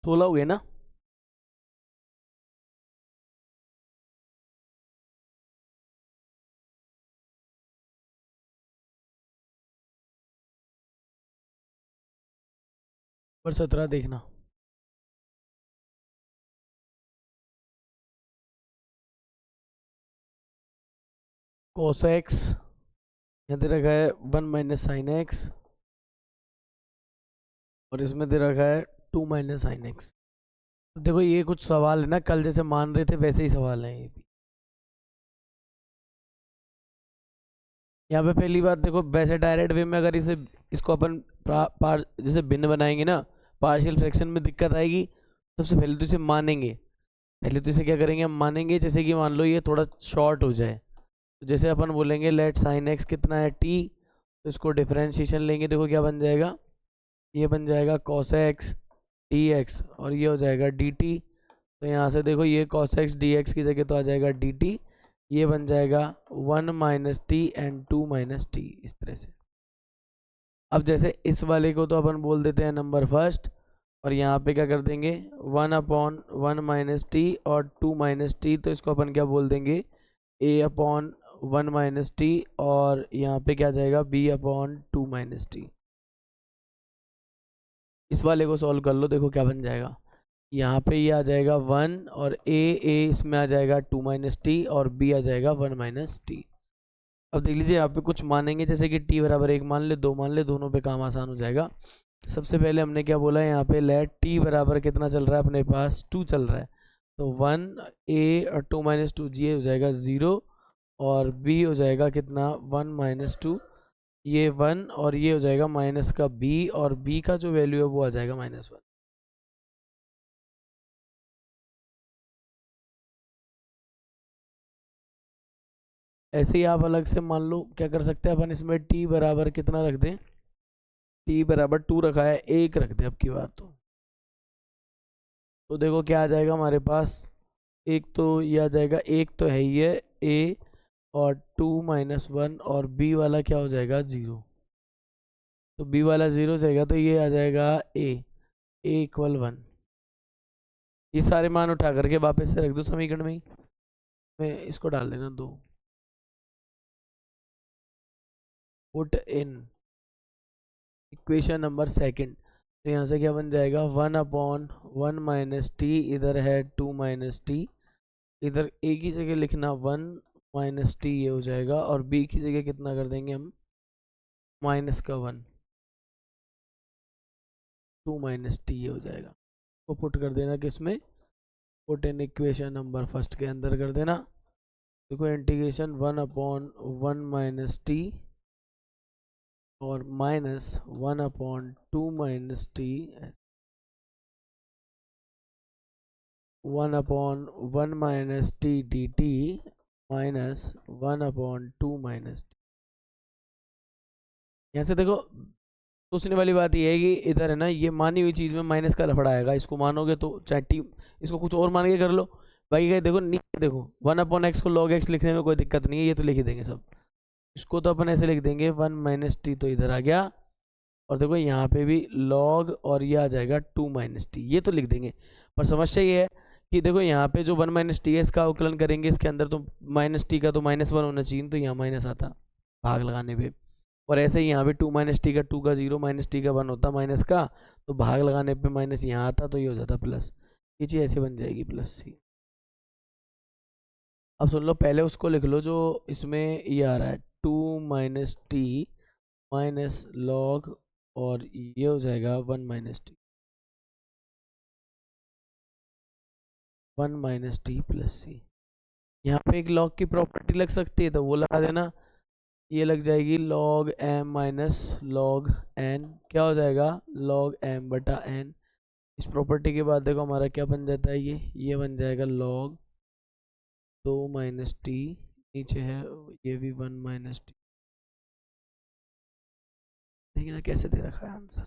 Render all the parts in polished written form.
16 हुए ना। और 17 देखना। cos x यहाँ दे रखा है 1 माइनस साइन एक्स, और इसमें दे रखा है 2 माइनस साइन एक्स। देखो ये कुछ सवाल है ना, कल जैसे मान रहे थे वैसे ही सवाल है ये भी। यहाँ पे पहली बात देखो, वैसे डायरेक्ट वे में अगर इसको अपन जैसे भिन्न बनाएंगे ना, पार्शियल फ्रैक्शन में दिक्कत आएगी। सबसे पहले तो इसे मानेंगे, पहले तो इसे क्या करेंगे, हम मानेंगे जैसे कि मान लो ये थोड़ा शॉर्ट हो जाए, तो जैसे अपन बोलेंगे लेट साइन एक्स कितना है टी, तो इसको डिफरेंशिएशन लेंगे, देखो क्या बन जाएगा, ये बन जाएगा कॉस एक्स डी एक्स, और ये हो जाएगा डी टी। तो यहाँ से देखो ये कॉस एक्स डी एक्स की जगह तो आ जाएगा डी टी, ये बन जाएगा 1 minus T and 2 minus T, इस तरह से। अब जैसे इस वाले को तो अपन बोल देते हैं नंबर फर्स्ट, और यहाँ पे क्या कर देंगे 1/1 माइनस टी और 2 माइनस टी, तो इसको अपन क्या बोल देंगे a/1 माइनस टी, और यहाँ पे क्या जाएगा b/2 माइनस टी। इस वाले को सॉल्व कर लो, देखो क्या बन जाएगा, यहाँ पे ये आ जाएगा 1, और ए इसमें आ जाएगा 2 माइनस टी, और b आ जाएगा 1 माइनस टी। अब देख लीजिए यहाँ पे कुछ मानेंगे, जैसे कि t बराबर 1 मान ले, 2 मान ले, दोनों पे काम आसान हो जाएगा। सबसे पहले हमने क्या बोला है, यहाँ पे लेट t बराबर कितना चल रहा है अपने पास, 2 चल रहा है, तो 1 a और 2 माइनस टू, ये हो जाएगा 0, और b हो जाएगा कितना 1 माइनस टू, ये 1, और ये हो जाएगा माइनस का b, और b का जो वैल्यू है वो आ जाएगा -1। ऐसे ही आप अलग से मान लो क्या कर सकते हैं अपन, इसमें t बराबर कितना रख दें, t बराबर 2 रखा है, 1 रख दे अब की बार तो देखो क्या आ जाएगा हमारे पास, एक तो ये आ जाएगा, एक तो है ये a, और 2 - 1, और b वाला क्या हो जाएगा 0, तो b वाला 0 जाएगा, तो ये आ जाएगा a=1। ये सारे मान उठा करके वापस से रख दो समीकरण में ही, मैं इसको डाल देना 2, put in equation number second. तो यहाँ से क्या बन जाएगा 1/1 माइनस टी, इधर है 2 माइनस टी, इधर a की जगह लिखना 1 माइनस टी, ये हो जाएगा, और b की जगह कितना कर देंगे हम माइनस का 1, 2 माइनस टी, ये हो जाएगा। तो पुट कर देना किसमें, put in equation number first के अंदर कर देना। देखो इंटीग्रेशन 1/1 माइनस टी और -1/2 minus T, 1/1 minus T D T, -1/2 minus T. यहाँ से देखो सोचने वाली बात यह है कि इधर है ना, ये मानी हुई चीज़ में माइनस का लफड़ा आएगा, इसको मानोगे तो चाहे टी, इसको कुछ और मान के कर लो। बाकी का देखो नीचे देखो 1/x को log x लिखने में कोई दिक्कत नहीं है, ये तो लिख ही देंगे सब। इसको तो अपन ऐसे लिख देंगे 1 माइनस टी, तो इधर आ गया, और देखो यहाँ पे भी log, और ये आ जाएगा 2 माइनस टी, ये तो लिख देंगे। पर समस्या ये है कि देखो यहाँ पे जो 1 माइनस टी है इसका अवकलन करेंगे इसके अंदर, तो माइनस टी का तो -1 होना चाहिए, तो यहाँ माइनस आता भाग लगाने पे। और ऐसे ही यहाँ पे 2 माइनस टी का 2 का 0, माइनस टी का 1 होता माइनस का, तो भाग लगाने पे माइनस यहाँ आता, तो ये हो जाता प्लस, ये चीज़ ऐसे बन जाएगी +c। अब सुन लो, पहले उसको लिख लो जो इसमें ये आ रहा है 2 माइनस टी माइनस लॉग, और ये हो जाएगा 1 minus T, 1 minus T plus C. यहाँ पे एक लॉग की प्रॉपर्टी लग सकती है, तो वो लगा देना, ये लग जाएगी log m minus log n, क्या हो जाएगा log m बटा n। इस प्रॉपर्टी के बाद देखो हमारा क्या बन जाता है, ये बन जाएगा log 2 माइनस टी, नीचे है ये भी 1 माइनस टी। देखिए ना कैसे दे रखा है आंसर,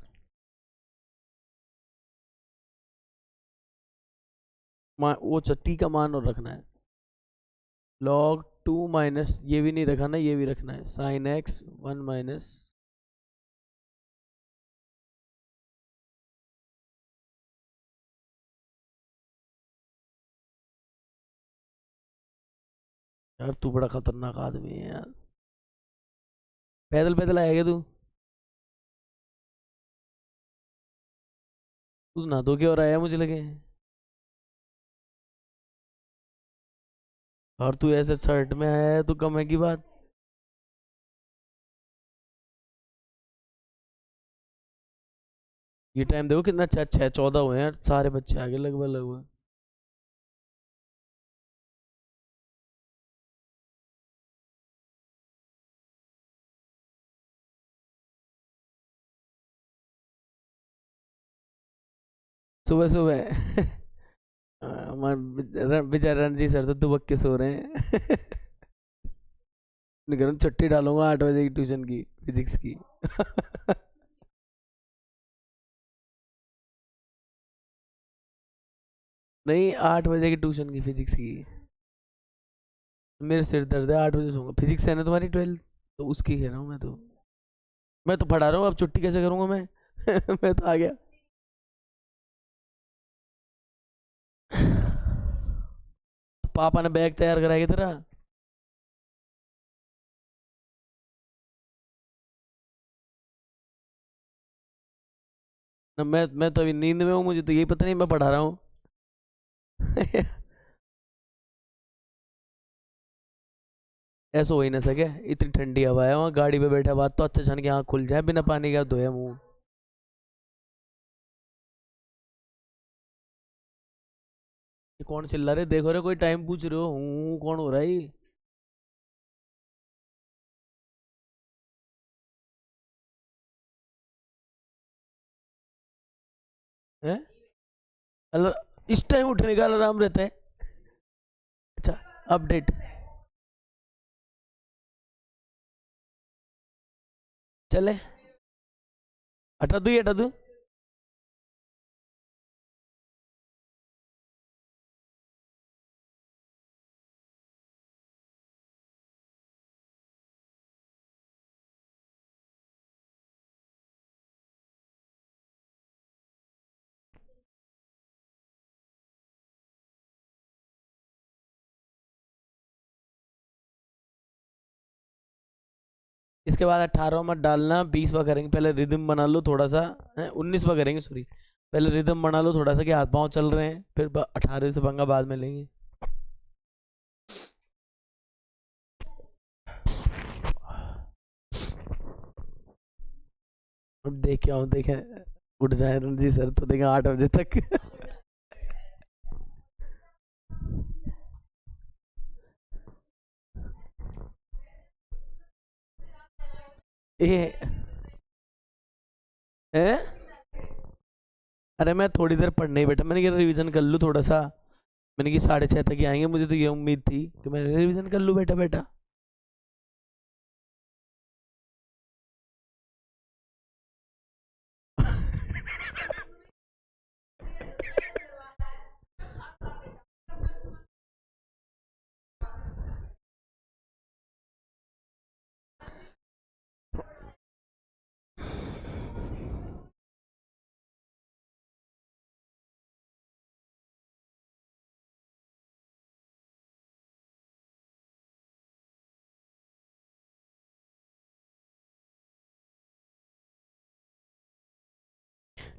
वो टी का मान और रखना है, log 2 माइनस, ये भी नहीं रखना, ये भी रखना है sin x 1 माइनस यार तू बड़ा खतरनाक आदमी है यार। पैदल पैदल आएगा तू? तू ना धो के और आया मुझे लगे। और तू ऐसे शर्ट में आया है, तू कम है की बात। ये टाइम देखो कितना अच्छा, 6:14 हुए हैं यार, सारे बच्चे आगे लगभग लगभग। सुबह सुबह हमारे बेचारा रणजी सर तो दुबक के सो रहे हैं। निकल छुट्टी डालूंगा 8 बजे की ट्यूशन की, फिजिक्स की। नहीं, 8 बजे की ट्यूशन की फिजिक्स की। मेरे सिर दर्द है, 8 बजे सोऊंगा। फिजिक्स है ना तुम्हारी 12th, तो उसकी कह रहा हूँ मैं तो। मैं तो पढ़ा रहा हूँ, अब छुट्टी कैसे करूंगा मैं। मैं तो आ गया। पापा ने बैग तैयार कराया तेरा? ना, मैं तो अभी नींद में हूँ, मुझे तो यही पता नहीं मैं पढ़ा रहा हूँ। ऐसा हो ही ना सके, इतनी ठंडी हवा है वहाँ, गाड़ी पे बैठा बात तो अच्छा छन के आँख खुल जाए बिना पानी का धोया मुंह। ये कौन चिल्ला रहे, देखो रे, कोई टाइम पूछ रहे हो, कौन हो रहा है ये? हैं? इस टाइम उठने का अलार्म रहता है? अच्छा, अपडेट। चले, हटा दूँ, ये हटा दूँ? इसके बाद 18 मत डालना, 20वां करेंगे, पहले रिदम बना लो थोड़ा सा। 19वां करेंगे, सॉरी। पहले रिदम बना लो थोड़ा सा कि हाथ पाँव चल रहे हैं, फिर 18 से पंगा बाद में लेंगे। अब देख के आओ, देखे उठ जाए रणजी सर तो देखें 8 बजे तक। ये है। अरे मैं थोड़ी देर पढ़ने ही बैठा, मैंने कहा रिवीजन कर लूँ थोड़ा सा। मैंने कि 6:30 तक ही आएंगे, मुझे तो ये उम्मीद थी कि मैं रिवीजन कर लूँ बैठा बैठा।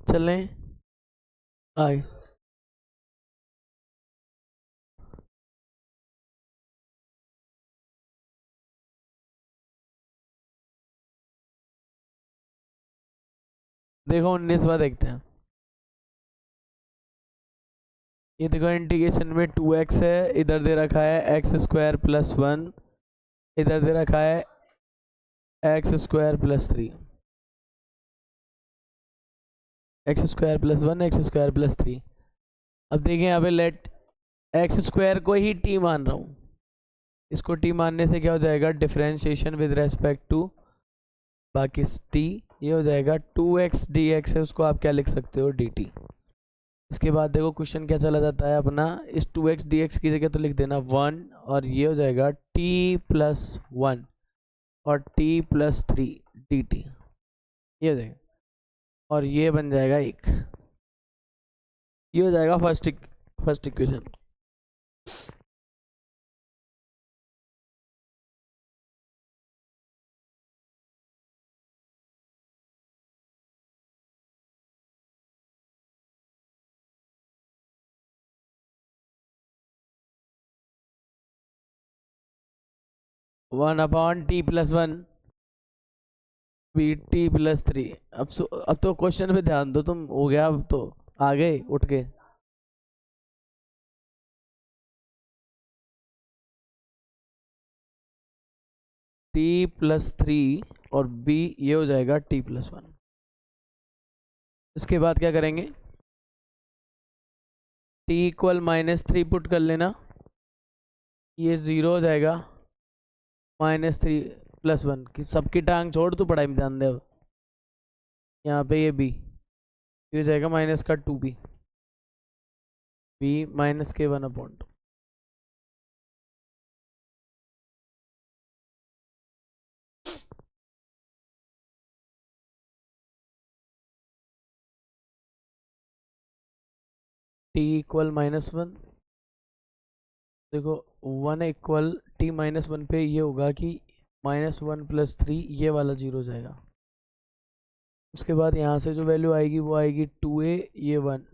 चलें? आए। देखो 19वां देखते हैं। ये देखो इंटीग्रेशन में 2x है, इधर दे रखा है x² + 1, इधर दे रखा है x² + 3। x² + 1, x² + 3। अब देखिए यहाँ पे लेट x² को ही t मान रहा हूँ। इसको t मानने से क्या हो जाएगा, डिफरेंशिएशन विद रेस्पेक्ट टू बाकी t, ये हो जाएगा 2x dx है, उसको आप क्या लिख सकते हो, dt। इसके बाद देखो क्वेश्चन क्या चला जाता है अपना, इस 2x dx की जगह तो लिख देना 1, और ये हो जाएगा t+1 और t+3 dt, ये हो जाएगा। और ये बन जाएगा एक, ये हो जाएगा फर्स्ट इक्वेशन। 1/t+1 bt+3। अब तो क्वेश्चन पे ध्यान दो तुम, हो गया अब तो, आ गए उठ के। t+3 और b ये हो जाएगा t+1। इसके बाद क्या करेंगे, t इक्वल -3 पुट कर लेना, ये 0 हो जाएगा, -3+1 की सबकी टांग छोड़, तू पढ़ाई में ध्यान दे अब। यहाँ पे ये b, ये हो जाएगा -2b, b -k1/2। t equal -1, देखो 1 इक्वल t-1 पे ये होगा कि -1+3 ये वाला 0 हो जाएगा। उसके बाद यहाँ से जो वैल्यू आएगी वो आएगी 2a, ये 1,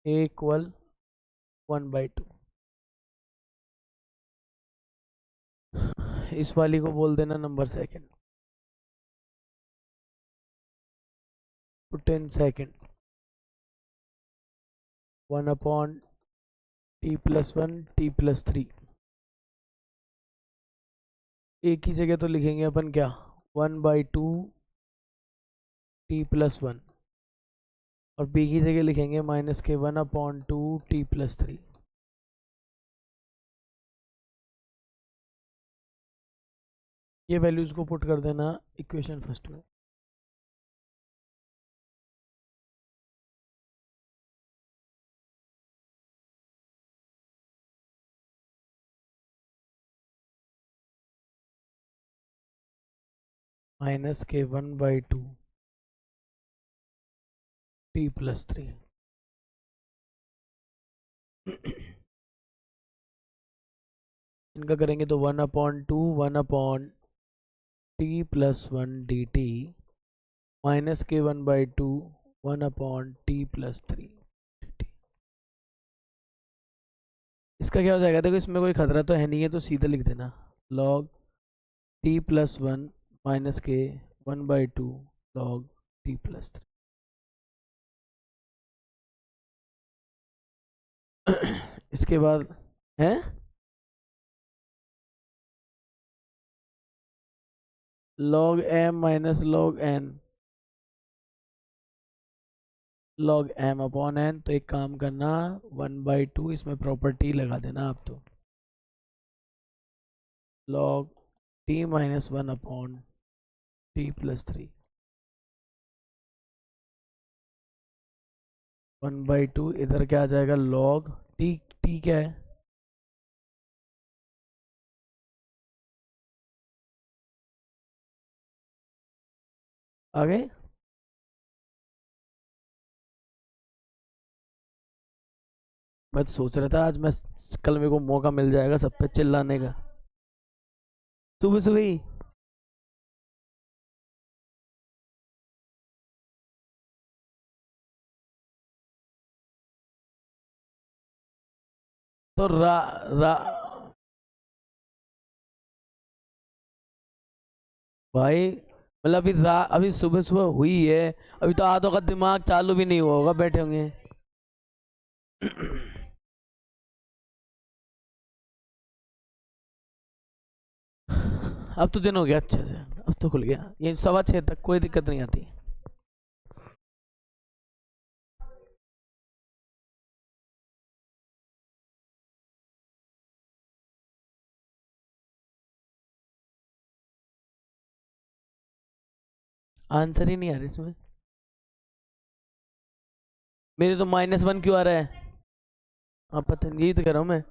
a इक्वल 1/2। इस वाली को बोल देना number second, put in second, 1/t+1 t+3। एक ही जगह तो लिखेंगे अपन क्या, 1/2 t+1, और b की जगह लिखेंगे -k1/2 t+3। ये वैल्यूज को पुट कर देना इक्वेशन फर्स्ट में। -k1/2 t+3। इनका करेंगे तो 1/2 1/t+1 dt -k1/2 1/t+3 dt। इसका क्या हो जाएगा, देखो इसमें कोई खतरा तो है नहीं है, तो सीधा लिख देना log t+1 -k1/2 log t+3। इसके बाद है log m minus log n, log m/n। तो एक काम करना, 1/2 इसमें प्रॉपर्टी लगा देना आप, तो log t-1/t+3 1/2, इधर क्या आ जाएगा log t, t क्या है, आगे मैं तो सोच रहा था आज मैं, कल मेरे को मौका मिल जाएगा सब पे चिल्लाने का, सुबह सुबह ही। तो रा रा भाई मतलब अभी सुबह सुबह हुई है, अभी तो आधों का दिमाग चालू भी नहीं हुआ होगा, बैठे होंगे। अब तो दिन हो गया अच्छे से, अब तो खुल गया, ये 6:15 तक कोई दिक्कत नहीं आती। आंसर ही नहीं आ रहा इसमें, मेरे तो -1 क्यों आ रहा है, आप पता नहीं, यही तो कह रहा हूँ मैं।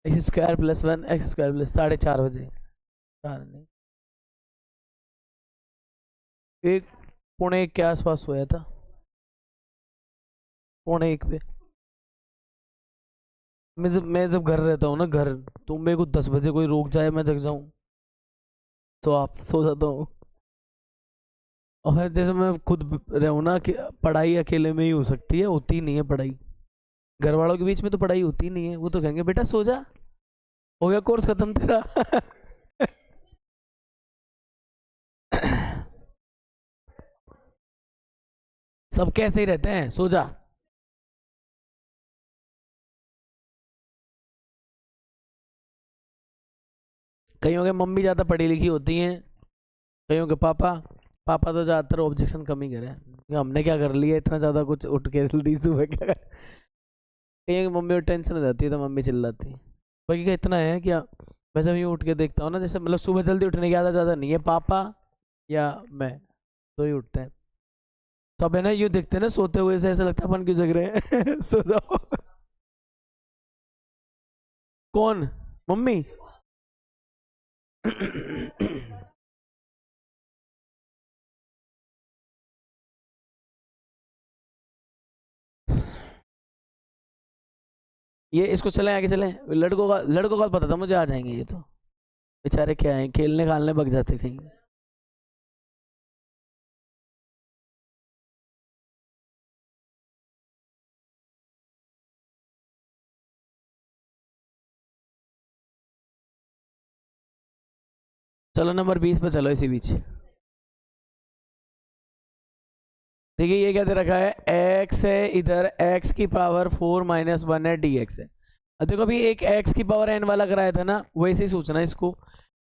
x² + 1 x² + 4:30 बजे, 4 नहीं, 1 पौने 1 के आसपास सोया था, 1 पौने 1 पे। मैं जब घर रहता हूँ ना, घर, तो मेरे को 10 बजे कोई रोक जाए मैं जग जाऊँ, तो आप सो जाता हूँ। और फिर जैसे मैं खुद रहूँ ना कि पढ़ाई अकेले में ही हो सकती है, होती नहीं है पढ़ाई। घर वालों के बीच में तो पढ़ाई होती नहीं है, वो तो कहेंगे बेटा सो जा, हो गया कोर्स खत्म तेरा। सब कैसे ही रहते हैं, सो जा। कईयों के मम्मी ज्यादा पढ़ी लिखी होती हैं, कईयों के पापा, पापा तो ज्यादातर ऑब्जेक्शन कम ही करे, कि हमने क्या कर लिया इतना ज्यादा कुछ, उठ के जल्दी सुबह क्या कर। कईयों की मम्मी को टेंशन हो जाती है तो मम्मी चिल्लाती है। बाकी का इतना है क्या, मैं जब यूँ उठ के देखता हूँ ना, जैसे मतलब सुबह जल्दी उठने की आदत ज्यादा नहीं है, पापा या मैं, तो ही उठते हैं। सब है ना यूँ दिखते हैं ना सोते हुए, से ऐसा लगता है अपन क्यों जग रहे हैं। सो जाओ। कौन? मम्मी। ये इसको चले आगे चले, लड़कों का पता था मुझे, आ जाएंगे ये तो, बेचारे क्या है, खेलने खालने बग जाते कहीं। चलो नंबर 20 पे चलो इसी बीच। देखिए ये क्या दे रखा है, x है इधर, x की पावर 4 - 1 है, dx है। अब देखो अभी एक x की पावर n वाला कराया था ना, वैसे ही सोचना है इसको,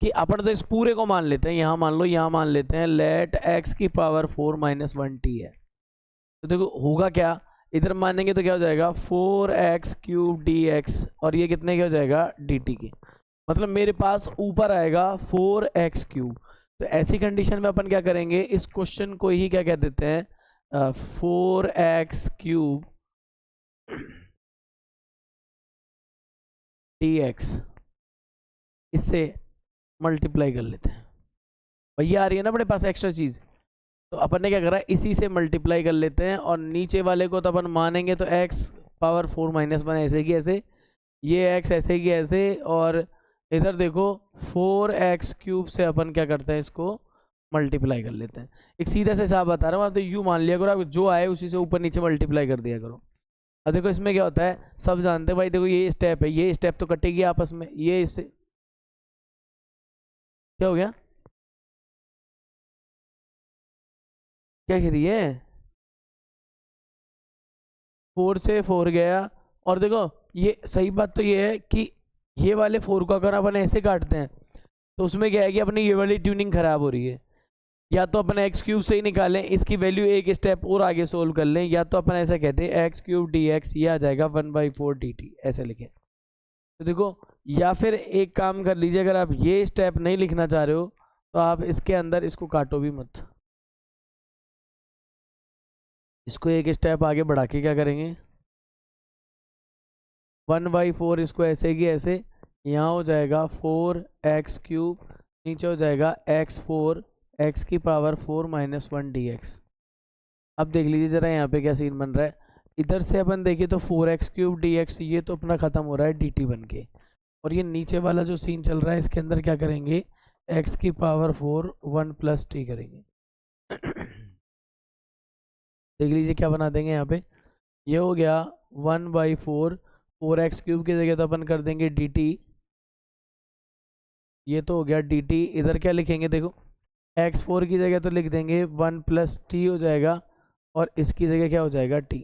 कि अपन तो इस पूरे को मान लेते हैं, यहाँ मान लो, यहाँ मान लेते हैं, लेट x की पावर 4 - 1t है। तो देखो होगा क्या, इधर मानेंगे तो क्या हो जाएगा, 4x³ dx, और ये कितने का हो जाएगा, dt की। मतलब मेरे पास ऊपर आएगा 4x³। तो ऐसी कंडीशन में अपन क्या करेंगे, इस क्वेश्चन को ही क्या कह देते हैं, 4x³ dx, इससे मल्टीप्लाई कर लेते हैं। भैया आ रही है ना अपने पास एक्स्ट्रा चीज, तो अपन ने क्या करा, इसी से मल्टीप्लाई कर लेते हैं, और नीचे वाले को तो अपन मानेंगे तो x पावर 4 - 1 ऐसे की ऐसे, ये x ऐसे की ऐसे, और इधर देखो 4x³ से अपन क्या करते हैं, इसको मल्टीप्लाई कर लेते हैं। एक सीधा सा हिसाब बता रहा हूँ, आप तो यू मान लिया करो, आप जो आए उसी से ऊपर नीचे मल्टीप्लाई कर दिया करो। अब देखो इसमें क्या होता है, सब जानते हैं भाई, देखो ये स्टेप है, ये स्टेप तो कटेगी आपस में, ये इससे क्या हो गया, क्या कह रही है, 4 से 4 गया। और देखो ये सही बात तो ये है कि ये वाले 4 को अगर अपन ऐसे काटते हैं, तो उसमें क्या है कि अपनी ये वाली ट्यूनिंग खराब हो रही है। या तो अपन x³ से ही निकालें, इसकी वैल्यू एक स्टेप और आगे सोल्व कर लें, या तो अपन ऐसा कहते हैं x³ dx, ये आ जाएगा 1/4 dt, ऐसे लिखें। तो देखो, या फिर एक काम कर लीजिए, अगर आप ये स्टेप नहीं लिखना चाह रहे हो, तो आप इसके अंदर इसको काटो भी मत, इसको एक स्टेप आगे बढ़ा के क्या करेंगे, 1/4, इसको ऐसे की ऐसे, यहाँ हो जाएगा 4x³, नीचे हो जाएगा x4, x की पावर 4 - 1 dx। अब देख लीजिए जरा यहाँ पे क्या सीन बन रहा है, इधर से अपन देखिए तो 4x³ dx, ये तो अपना खत्म हो रहा है dt बन के, और ये नीचे वाला जो सीन चल रहा है, इसके अंदर क्या करेंगे, x की पावर 4 1 + t करेंगे। देख लीजिए क्या बना देंगे यहाँ पे, ये हो गया 1/4, 4x³ की जगह तो अपन कर देंगे dt, ये तो हो गया dt, इधर क्या लिखेंगे देखो, x4 की जगह तो लिख देंगे 1 + t हो जाएगा, और इसकी जगह क्या हो जाएगा, t।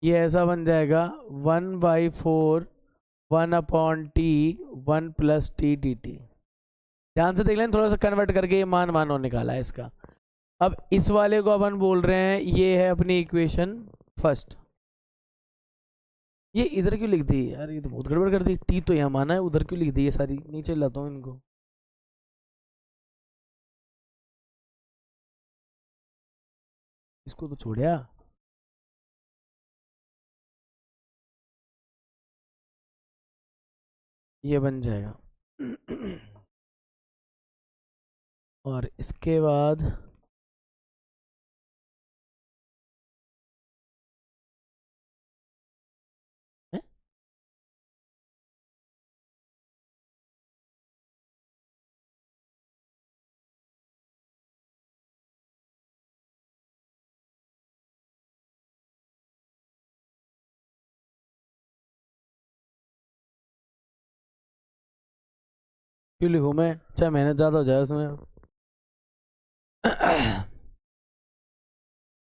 ये ऐसा बन जाएगा 1/4 1/t 1 + t dt। ध्यान से देख लें, थोड़ा सा कन्वर्ट करके ये मान मानो निकाला है इसका। अब इस वाले को अपन बोल रहे हैं, ये है अपनी इक्वेशन फर्स्ट। ये इधर क्यों लिख दी यार, ये तो बहुत गड़बड़ कर दी, टी तो यहाँ माना है, उधर क्यों लिख दी ये सारी, नीचे लाता हूँ इनको। इसको तो छोड़िया, ये बन जाएगा। और इसके बाद है? क्यों लिखूँ मैं, चाहे मेहनत ज़्यादा हो जाए उसमें।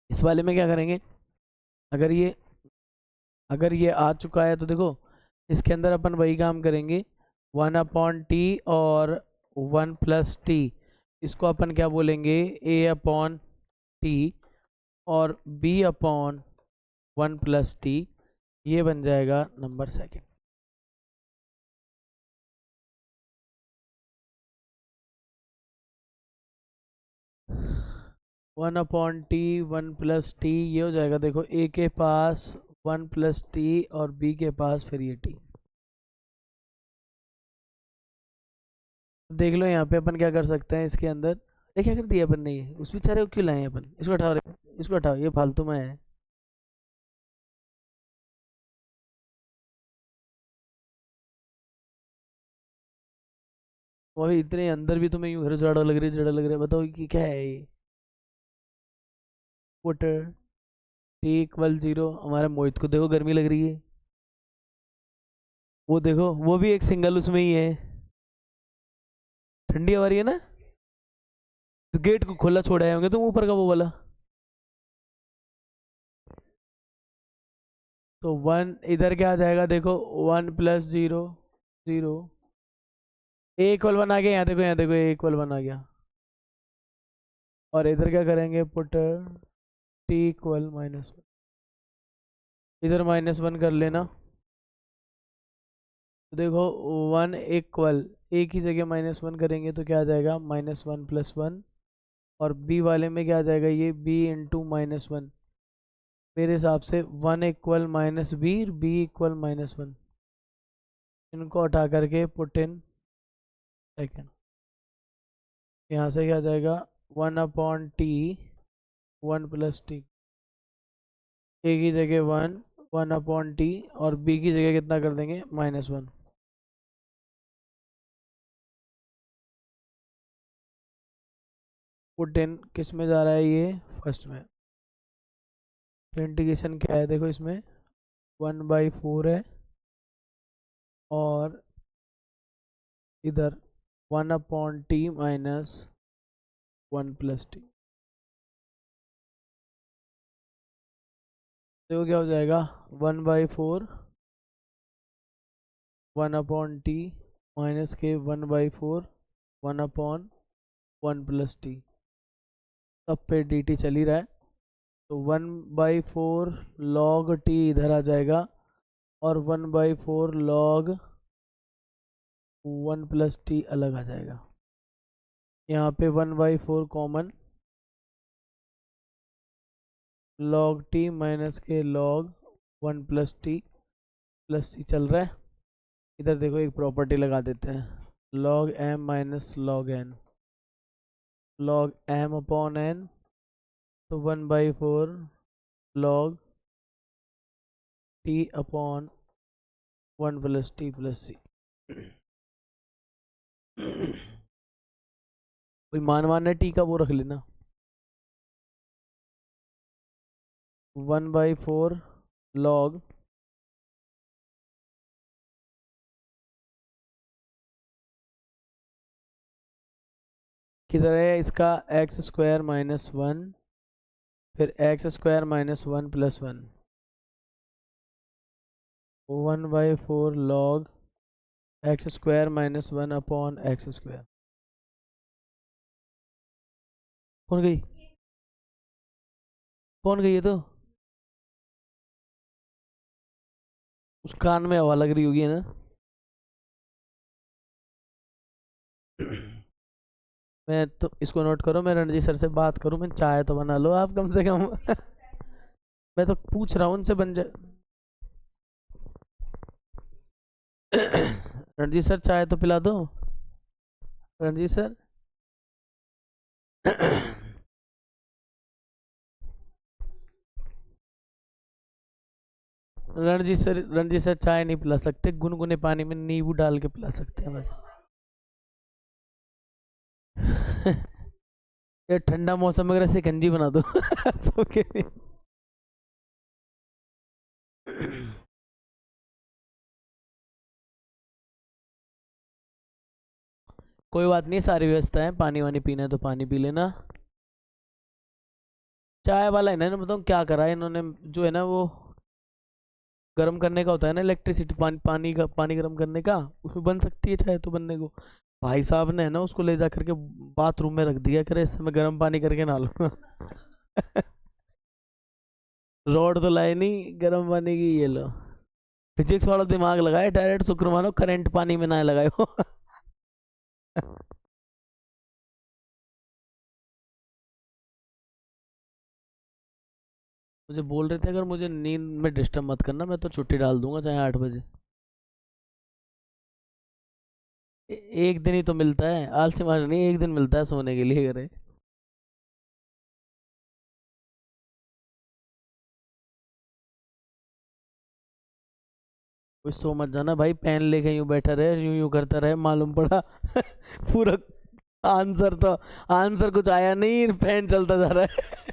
इस वाले में क्या करेंगे, अगर ये अगर ये आ चुका है तो देखो इसके अंदर अपन वही काम करेंगे, 1/t और 1+t, इसको अपन क्या बोलेंगे, a/t और b/1+t, ये बन जाएगा नंबर सेकंड। 1/t 1+t ये हो जाएगा, देखो a के पास 1+t और b के पास फिर ये t। देख लो यहाँ पे अपन क्या कर सकते हैं इसके अंदर, ये क्या कर दिया अपन ने, ये उस बेचारे को क्यों लाए अपन, इसको हटाओ रे, इसको हटाओ, ये फालतू में है। वो अभी इतने अंदर भी तुम्हें यूं घर जड़ा लग रही, जड़ा लग रहा है, बताओ कि क्या है ये। पुट t=0, हमारे मोहित को देखो गर्मी लग रही है, वो देखो वो भी एक सिंगल उसमें ही है, ठंडी हवा रही है ना, तो गेट को खुला छोड़ाए होंगे तुम ऊपर का वो वाला। तो 1 इधर क्या आ जाएगा, देखो 1+0 0, a=1 आ गया, यहाँ देखो, यहाँ देखो a=1 आ गया। और इधर क्या करेंगे, पुट t=-1, इधर -1 कर लेना, तो देखो 1 a की जगह -1 करेंगे तो क्या आ जाएगा, -1+1, और b वाले में क्या आ जाएगा, ये b × -1, मेरे हिसाब से 1=-b, b=-1, इनको हटा करके पुट इन सेकेंड, यहाँ से क्या आ जाएगा, 1/t 1+t, a की जगह 1/t और b की जगह कितना कर देंगे, -1। पुट इन किस में जा रहा है, ये फर्स्ट में। तो इंटीग्रेशन क्या है, देखो इसमें 1/4 है, और इधर 1/t -1+t, तो क्या हो जाएगा, 1/4 1/t माइनस के 1/4 1/1+t, सब पे dt चल ही रहा है, तो 1/4 log t इधर आ जाएगा, और 1/4 log 1+t अलग आ जाएगा, यहाँ पे 1/4 कॉमन, log t माइनस के log 1+t प्लस सी चल रहा है, इधर देखो एक प्रॉपर्टी लगा देते हैं, log m minus log n, log m/n, तो 1/4 log t/1+t+c। कोई मान है टी का, वो रख लेना, 1/4 log किधर है इसका, x² - 1, फिर x² - 1+1, 1/4 log x² - 1/x²। कौन गई, कौन गई, ये तो उस कान में हवा लग रही होगी है ना। मैं तो इसको नोट करो, मैं रणजीत सर से बात करूं, मैं चाय तो बना लो आप कम से कम। मैं तो पूछ रहा हूँ उनसे, बन जाए। रणजीत सर चाय तो पिला दो, रणजीत सर। रणजीत सर चाय नहीं पिला सकते, गुनगुने पानी में नींबू डाल के पिला सकते हैं बस। ये ठंडा मौसम में अगर शिकंजी बना दो। सो के। कोई बात नहीं, सारी व्यवस्था है, पानी वानी पीना है तो पानी पी लेना। चाय वाला है ना, बताऊँ क्या करा है इन्होंने, जो है ना वो गर्म करने का होता है ना, इलेक्ट्रिसिटी, पानी का, पानी गर्म करने का, उसमें बन सकती है चाय तो बनने को। भाई साहब ने है ना उसको ले जा करके बाथरूम में रख दिया, करे इससे मैं गर्म पानी करके नहा लूंगा। रोड तो लाए नहीं गर्म पानी की, ये लो। फिजिक्स वाला दिमाग लगाए, डायरेक्ट शुक्र मानो करंट पानी में ना लगाए हो। मुझे बोल रहे थे अगर मुझे नींद में डिस्टर्ब मत करना, मैं तो छुट्टी डाल दूंगा चाहे 8 बजे। एक दिन ही तो मिलता है, आलसी मार नहीं, एक दिन मिलता है सोने के लिए करे। कुछ सो मत जाना भाई, पेन लेके यूं बैठा रहे, यूं यूं करता रहे, मालूम पड़ा पूरा आंसर तो, आंसर कुछ आया नहीं, पेन चलता जा रहा है।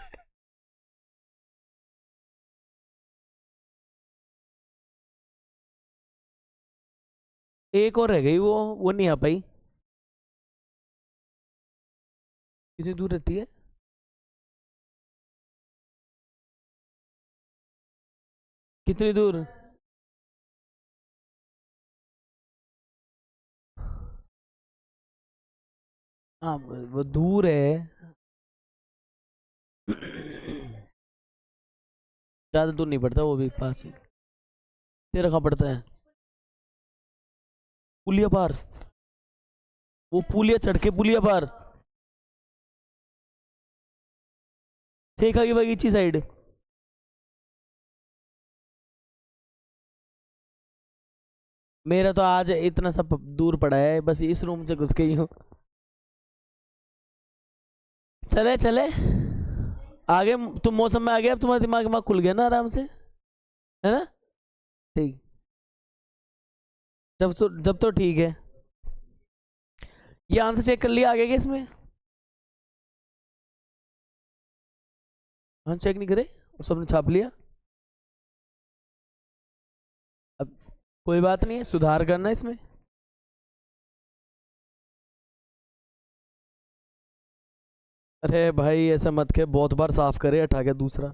एक और रह गई, वो नहीं आ पाई। कितनी दूर रहती है? कितनी दूर? हाँ, वो दूर है। ज्यादा दूर नहीं पड़ता, वो भी पास ही। तेरा कहाँ पड़ता है? पुलिया पार? वो पुलिया चढ़ के पुलिया पार? शेखा की बगीची साइड? मेरा तो आज इतना सब दूर पड़ा है, बस इस रूम से घुस गई हूँ। चले चले, आगे। तुम मौसम में आ गया, अब तुम्हारा दिमाग दिमाग खुल गया ना आराम से, है ना? ठीक। जब तो ठीक है। ये आंसर चेक कर लिया आगे के इसमें? हाँ, चेक नहीं करे और सबने छाप लिया। अब कोई बात नहीं है, सुधार करना इसमें। अरे भाई ऐसा मत के, बहुत बार साफ करे, हटा के दूसरा।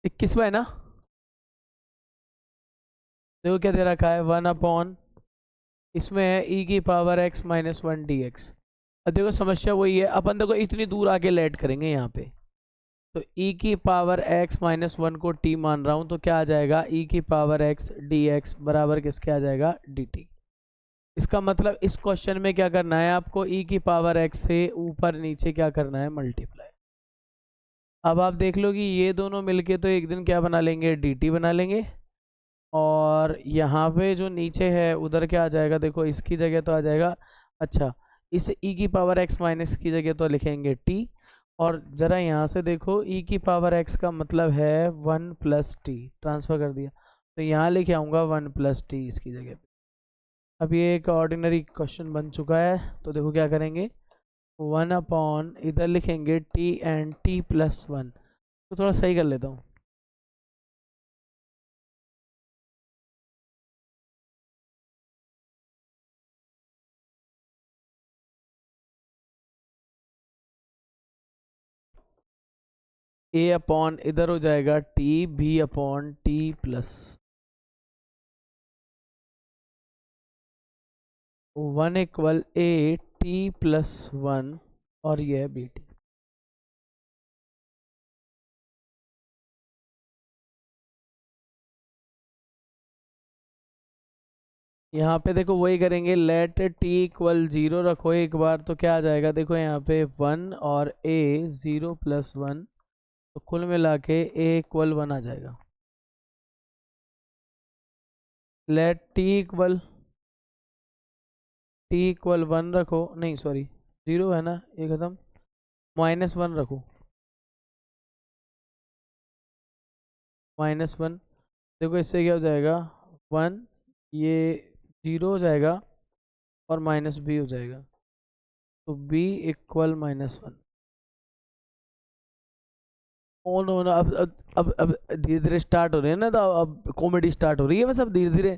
21वां है ना? देखो क्या दे रखा है, 1 अपॉन, इसमें है ई की पावर एक्स माइनस 1 dx। अब देखो समस्या वही है, अपन देखो इतनी दूर आके लेट करेंगे यहाँ पे, तो ई की पावर एक्स माइनस 1 को टी मान रहा हूँ, तो क्या आ जाएगा, ई की पावर एक्स डी एक्स बराबर किसके आ जाएगा, डी टी। इसका मतलब इस क्वेश्चन में क्या करना है आपको, ई की पावर एक्स से ऊपर नीचे क्या करना है, मल्टीप्लाई। अब आप देख लो कि ये दोनों मिलके तो एक दिन क्या बना लेंगे, डी टी बना लेंगे। और यहाँ पे जो नीचे है उधर क्या आ जाएगा, देखो इसकी जगह तो आ जाएगा, अच्छा, इस ई की पावर एक्स माइनस की जगह तो लिखेंगे टी। और ज़रा यहाँ से देखो, ई की पावर एक्स का मतलब है 1 + टी, ट्रांसफ़र कर दिया, तो यहाँ लेके आऊँगा 1 + टी इसकी जगह पे। अब ये एक ऑर्डिनरी क्वेश्चन बन चुका है, तो देखो क्या करेंगे, 1 अपॉन, इधर लिखेंगे टी एंड t+1। तो थोड़ा सही कर लेता हूँ। ए अपॉन इधर हो जाएगा T, B upon T plus 1 = a t+1, और ये है बी टी। यहाँ पे देखो वही करेंगे, लेट t=0 रखो एक बार, तो क्या आ जाएगा, देखो यहाँ पे 1 और a 0+1, तो कुल मिला के a=1 आ जाएगा। लेट t=1 रखो, नहीं सॉरी, 0 है ना, ये खत्म, -1 रखो, -1। देखो इससे क्या हो जाएगा, 1, ये 0 हो जाएगा, और माइनस बी हो जाएगा, तो b=-1। ऑन होना, अब धीरे धीरे स्टार्ट हो रहे हैं ना, तो अब कॉमेडी स्टार्ट हो रही है, बस अब धीरे धीरे।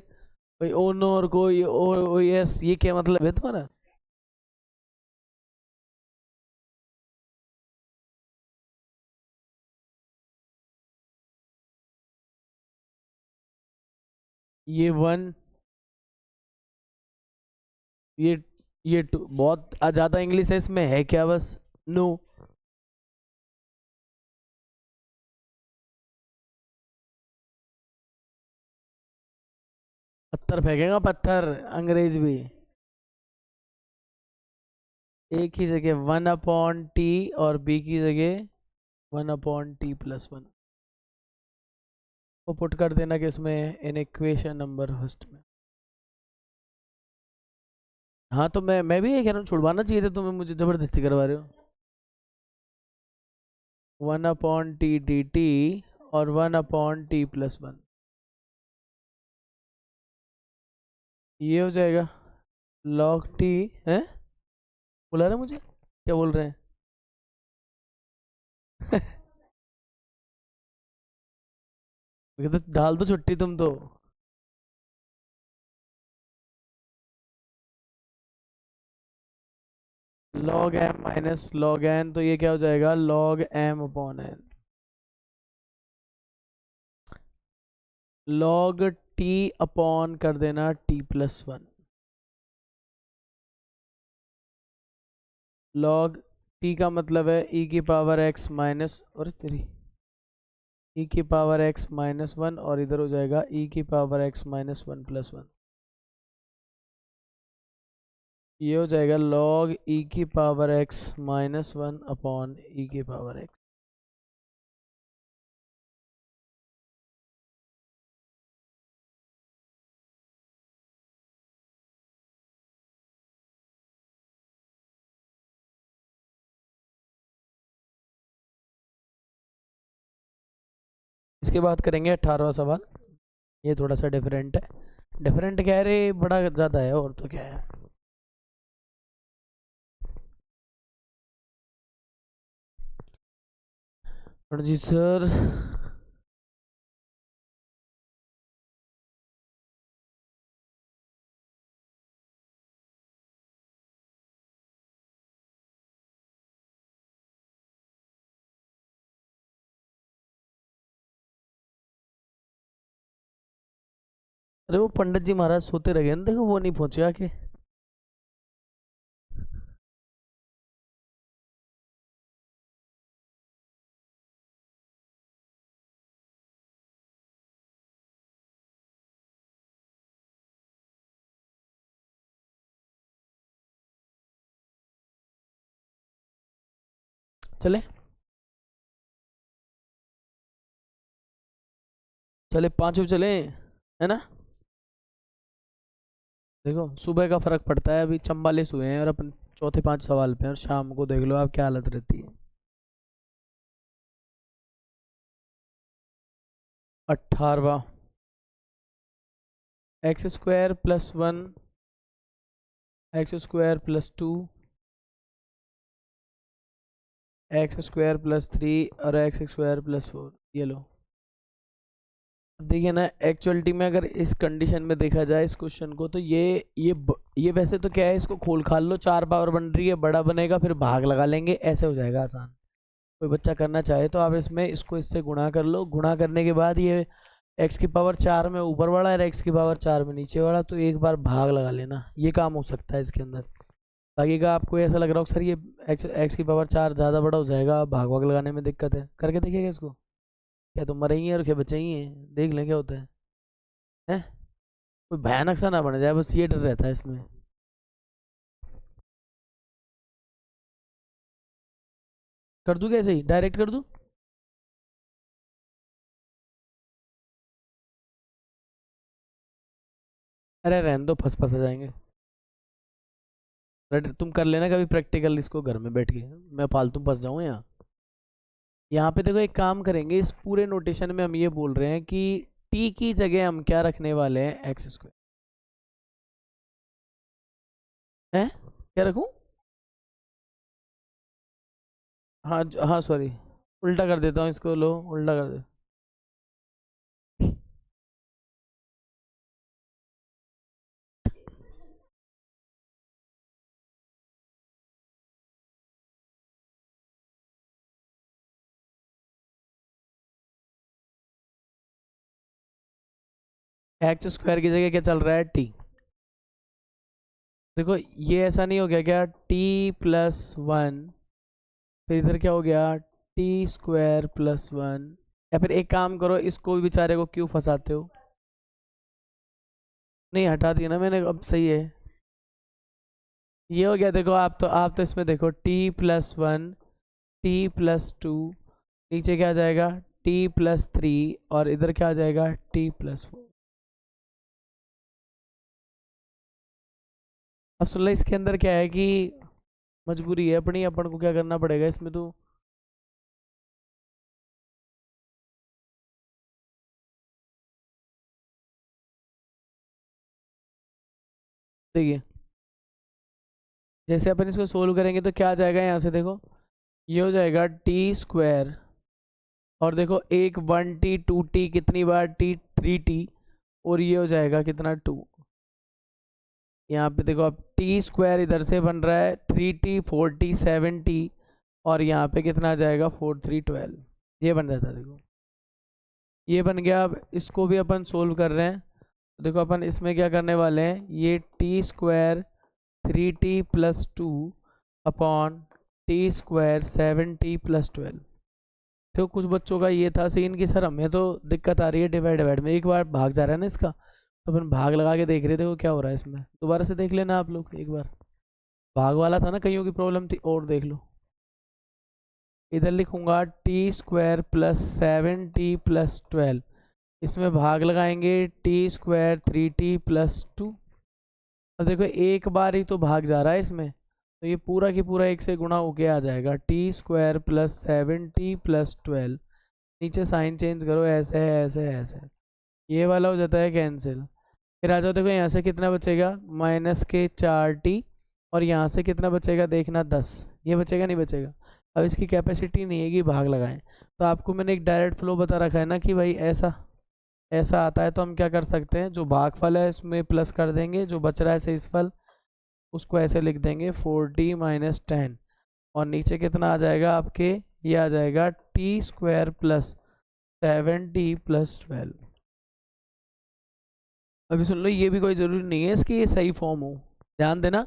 भाई ओ नो और कोई ओ यस, ये क्या मतलब है तुम्हारा? ये वन, ये ये टू, बहुत ज्यादा इंग्लिश है इसमें, है क्या बस? नो। पत्थर फेंकेगा पत्थर, अंग्रेज भी। एक ही जगह वन अपॉन टी, और बी की जगह one upon T plus one को पुट कर देना कि इसमें इन इक्वेशन नंबर फर्स्ट में। हाँ तो मैं भी ये कह रहा हूँ, छुड़वाना चाहिए था तुम्हें, मुझे जबरदस्ती करवा रहे हो। One upon T D T और one upon T plus one, ये हो जाएगा लॉग टी। है, बुला रहे मुझे, क्या बोल रहे हैं? मैं कहता डाल दो छुट्टी तुम तो। Log M minus log N, तो ये क्या हो जाएगा, log M upon N. Log T upon कर देना T plus one. Log T का मतलब है ई की पावर एक्स माइनस, और तेरी ई की पावर एक्स माइनस वन, और इधर हो जाएगा ई की power x minus one plus one. ये हो जाएगा लॉग ई की power x minus one upon e की पावर एक्स। इसके बाद करेंगे 18वां सवाल। ये थोड़ा सा डिफरेंट है। डिफरेंट क्या है रे, बड़ा ज़्यादा है, और तो क्या है। और जी सर। अरे वो पंडित जी महाराज सोते रह गए ना, देखो वो नहीं पहुंचे आके। चले, चले पांचों चले, है ना? देखो सुबह का फर्क पड़ता है, अभी 44 हुए हैं और अपन चौथे 5 सवाल पे हैं, और शाम को देख लो आप क्या हालत रहती है। 18वां, x square plus one, x square plus two, x square plus three, और एक्स स्क्वायर प्लस फोर। ये लो। देखिए ना, एक्चुअलिटी में अगर इस कंडीशन में देखा जाए इस क्वेश्चन को, तो ये वैसे तो क्या है, इसको खोल खाल लो, 4 पावर बन रही है, बड़ा बनेगा, फिर भाग लगा लेंगे, ऐसे हो जाएगा आसान। कोई बच्चा करना चाहे तो आप इसमें इसको इससे गुणा कर लो, गुणा करने के बाद ये एक्स की पावर 4 में ऊपर वाला और एक्स की पावर 4 में नीचे वाला, तो एक बार भाग लगा लेना, ये काम हो सकता है इसके अंदर। बाकी का आपको ऐसा लग रहा हो सर ये एक्स एक्स की पावर 4 ज़्यादा बड़ा हो जाएगा, भाग भाग लगाने में दिक्कत है, करके देखिएगा इसको। क्या तुम मरे ही हैं और क्या बचे ही हैं, देख लें क्या होता है। हैं, कोई भयानक सा ना बन जाए, बस ये डर रहता है इसमें। कर दूं कैसे ही, डायरेक्ट कर दूं? अरे रहने दो, फंस फंस जाएंगे। तुम कर लेना कभी प्रैक्टिकल इसको घर में बैठ के, मैं फालतू फंस जाऊँ यहाँ। यहाँ पे देखो, एक काम करेंगे, इस पूरे नोटेशन में हम ये बोल रहे हैं कि टी की जगह हम क्या रखने वाले हैं, एक्स स्क्वायर। है, क्या रखूं? हाँ हाँ सॉरी, उल्टा कर देता हूँ इसको, लो उल्टा कर दे। एक्स स्क्वायर की जगह क्या चल रहा है, टी। देखो ये ऐसा नहीं हो गया क्या, टी प्लस वन, फिर इधर क्या हो गया, टी स्क्वायर प्लस वन। या फिर एक काम करो, इसको भी बेचारे को क्यों फंसाते हो। नहीं हटा दिया ना मैंने, अब सही है। ये हो गया, देखो आप तो इसमें देखो T plus one, T plus two, नीचे क्या आ जाएगा, टी प्लस थ्री, और इधर क्या आ जाएगा, टी प्लस फोर। अब सुन लो, इसके अंदर क्या है कि मजबूरी है अपनी, अपन को क्या करना पड़ेगा इसमें तो। देखिए जैसे अपन इसको सोल्व करेंगे तो क्या आ जाएगा यहाँ से, देखो ये हो जाएगा टी स्क्वायर, और देखो एक वन टी टू टी, कितनी बार टी, थ्री टी, और ये हो जाएगा कितना, टू। यहाँ पे देखो अब टी स्क्वायर इधर से बन रहा है three T, four T, seven T, और यहाँ पे कितना आ जाएगा, फोर थ्री ट्वेल्व। ये बन जाता है, देखो ये बन गया। अब इसको भी अपन सोल्व कर रहे हैं, तो देखो अपन इसमें क्या करने वाले हैं, ये T square three T plus two upon T square seven T plus twelve. देखो कुछ बच्चों का ये था सीन कि सर हमें तो दिक्कत आ रही है डिवाइड डिवाइड में, एक बार भाग जा रहा है ना इसका, तो अपन भाग लगा के देख रहे थे वो क्या हो रहा है इसमें। दोबारा से देख लेना आप लोग एक बार, भाग वाला था ना, कईयों की प्रॉब्लम थी, और देख लो। इधर लिखूंगा T square plus seven T plus twelve, इसमें भाग लगाएंगे T square three T plus two. अब देखो एक बार ही तो भाग जा रहा है इसमें, तो ये पूरा की पूरा एक से गुणा होके आ जाएगा, T square plus seven T plus twelve. नीचे साइन चेंज करो, ऐसे है ऐसे है ऐसे है, ये वाला हो जाता है कैंसिल। फिर आ जाओ, देखो यहाँ से कितना बचेगा, माइनस के चार टी, और यहाँ से कितना बचेगा देखना, 10। ये बचेगा नहीं बचेगा, अब इसकी कैपेसिटी नहीं है कि भाग लगाएं। तो आपको मैंने एक डायरेक्ट फ्लो बता रखा है ना कि भाई ऐसा ऐसा आता है, तो हम क्या कर सकते हैं, जो भागफल है इसमें प्लस कर देंगे, जो बच रहा है शेष फल उसको ऐसे लिख देंगे 4t माइनस 10, और नीचे कितना आ जाएगा आपके, ये आ जाएगा T square plus seven T plus twelve. अभी सुन लो, ये भी कोई ज़रूरी नहीं है इसकी ये सही फॉर्म हो, ध्यान देना,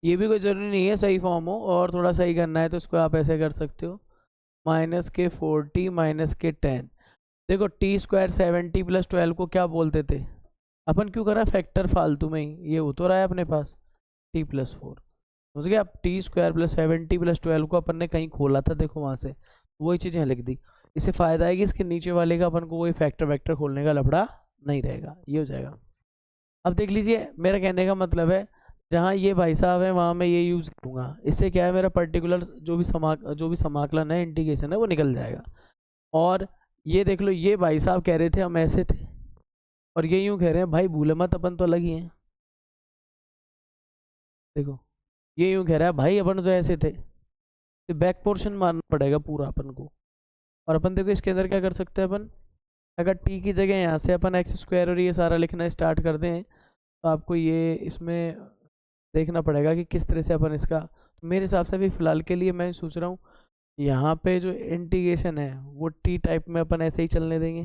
ये भी कोई ज़रूरी नहीं है सही फॉर्म हो, और थोड़ा सही करना है तो इसको आप ऐसे कर सकते हो, माइनस के 4t माइनस के 10। देखो T square seventy plus twelve को क्या बोलते थे अपन, क्यों करा फैक्टर फालतू में ही, ये हो तो रहा है अपने पास टी प्लस फोर, समझ गए आप। T square plus seventy plus twelve को अपन ने कहीं खोला था, देखो वहाँ से वही चीज़ें लिख दी। इससे फ़ायदा है कि इसके नीचे वाले का अपन को कोई फैक्टर वैक्टर खोलने का लफड़ा नहीं रहेगा, ये हो जाएगा। अब देख लीजिए, मेरा कहने का मतलब है जहाँ ये भाई साहब है वहाँ मैं ये यूज़ करूँगा, इससे क्या है मेरा पर्टिकुलर जो भी समाकलन है, इंटीग्रेशन है, वो निकल जाएगा। और ये देख लो, ये भाई साहब कह रहे थे हम ऐसे थे, और ये यूँ कह रहे हैं भाई भूले मत अपन तो अलग ही हैं। देखो ये यूँ कह रहा है भाई अपन तो ऐसे थे, तो बैक पोर्शन मारना पड़ेगा पूरा अपन को। और अपन देखो इसके अंदर क्या कर सकते हैं अपन, अगर टी की जगह यहाँ से अपन एक्स स्क्वायर और ये सारा लिखना स्टार्ट कर दें, तो आपको ये इसमें देखना पड़ेगा कि किस तरह से अपन इसका, तो मेरे हिसाब से भी फ़िलहाल के लिए मैं सोच रहा हूँ यहाँ पे जो इंटीग्रेशन है वो टी टाइप में अपन ऐसे ही चलने देंगे,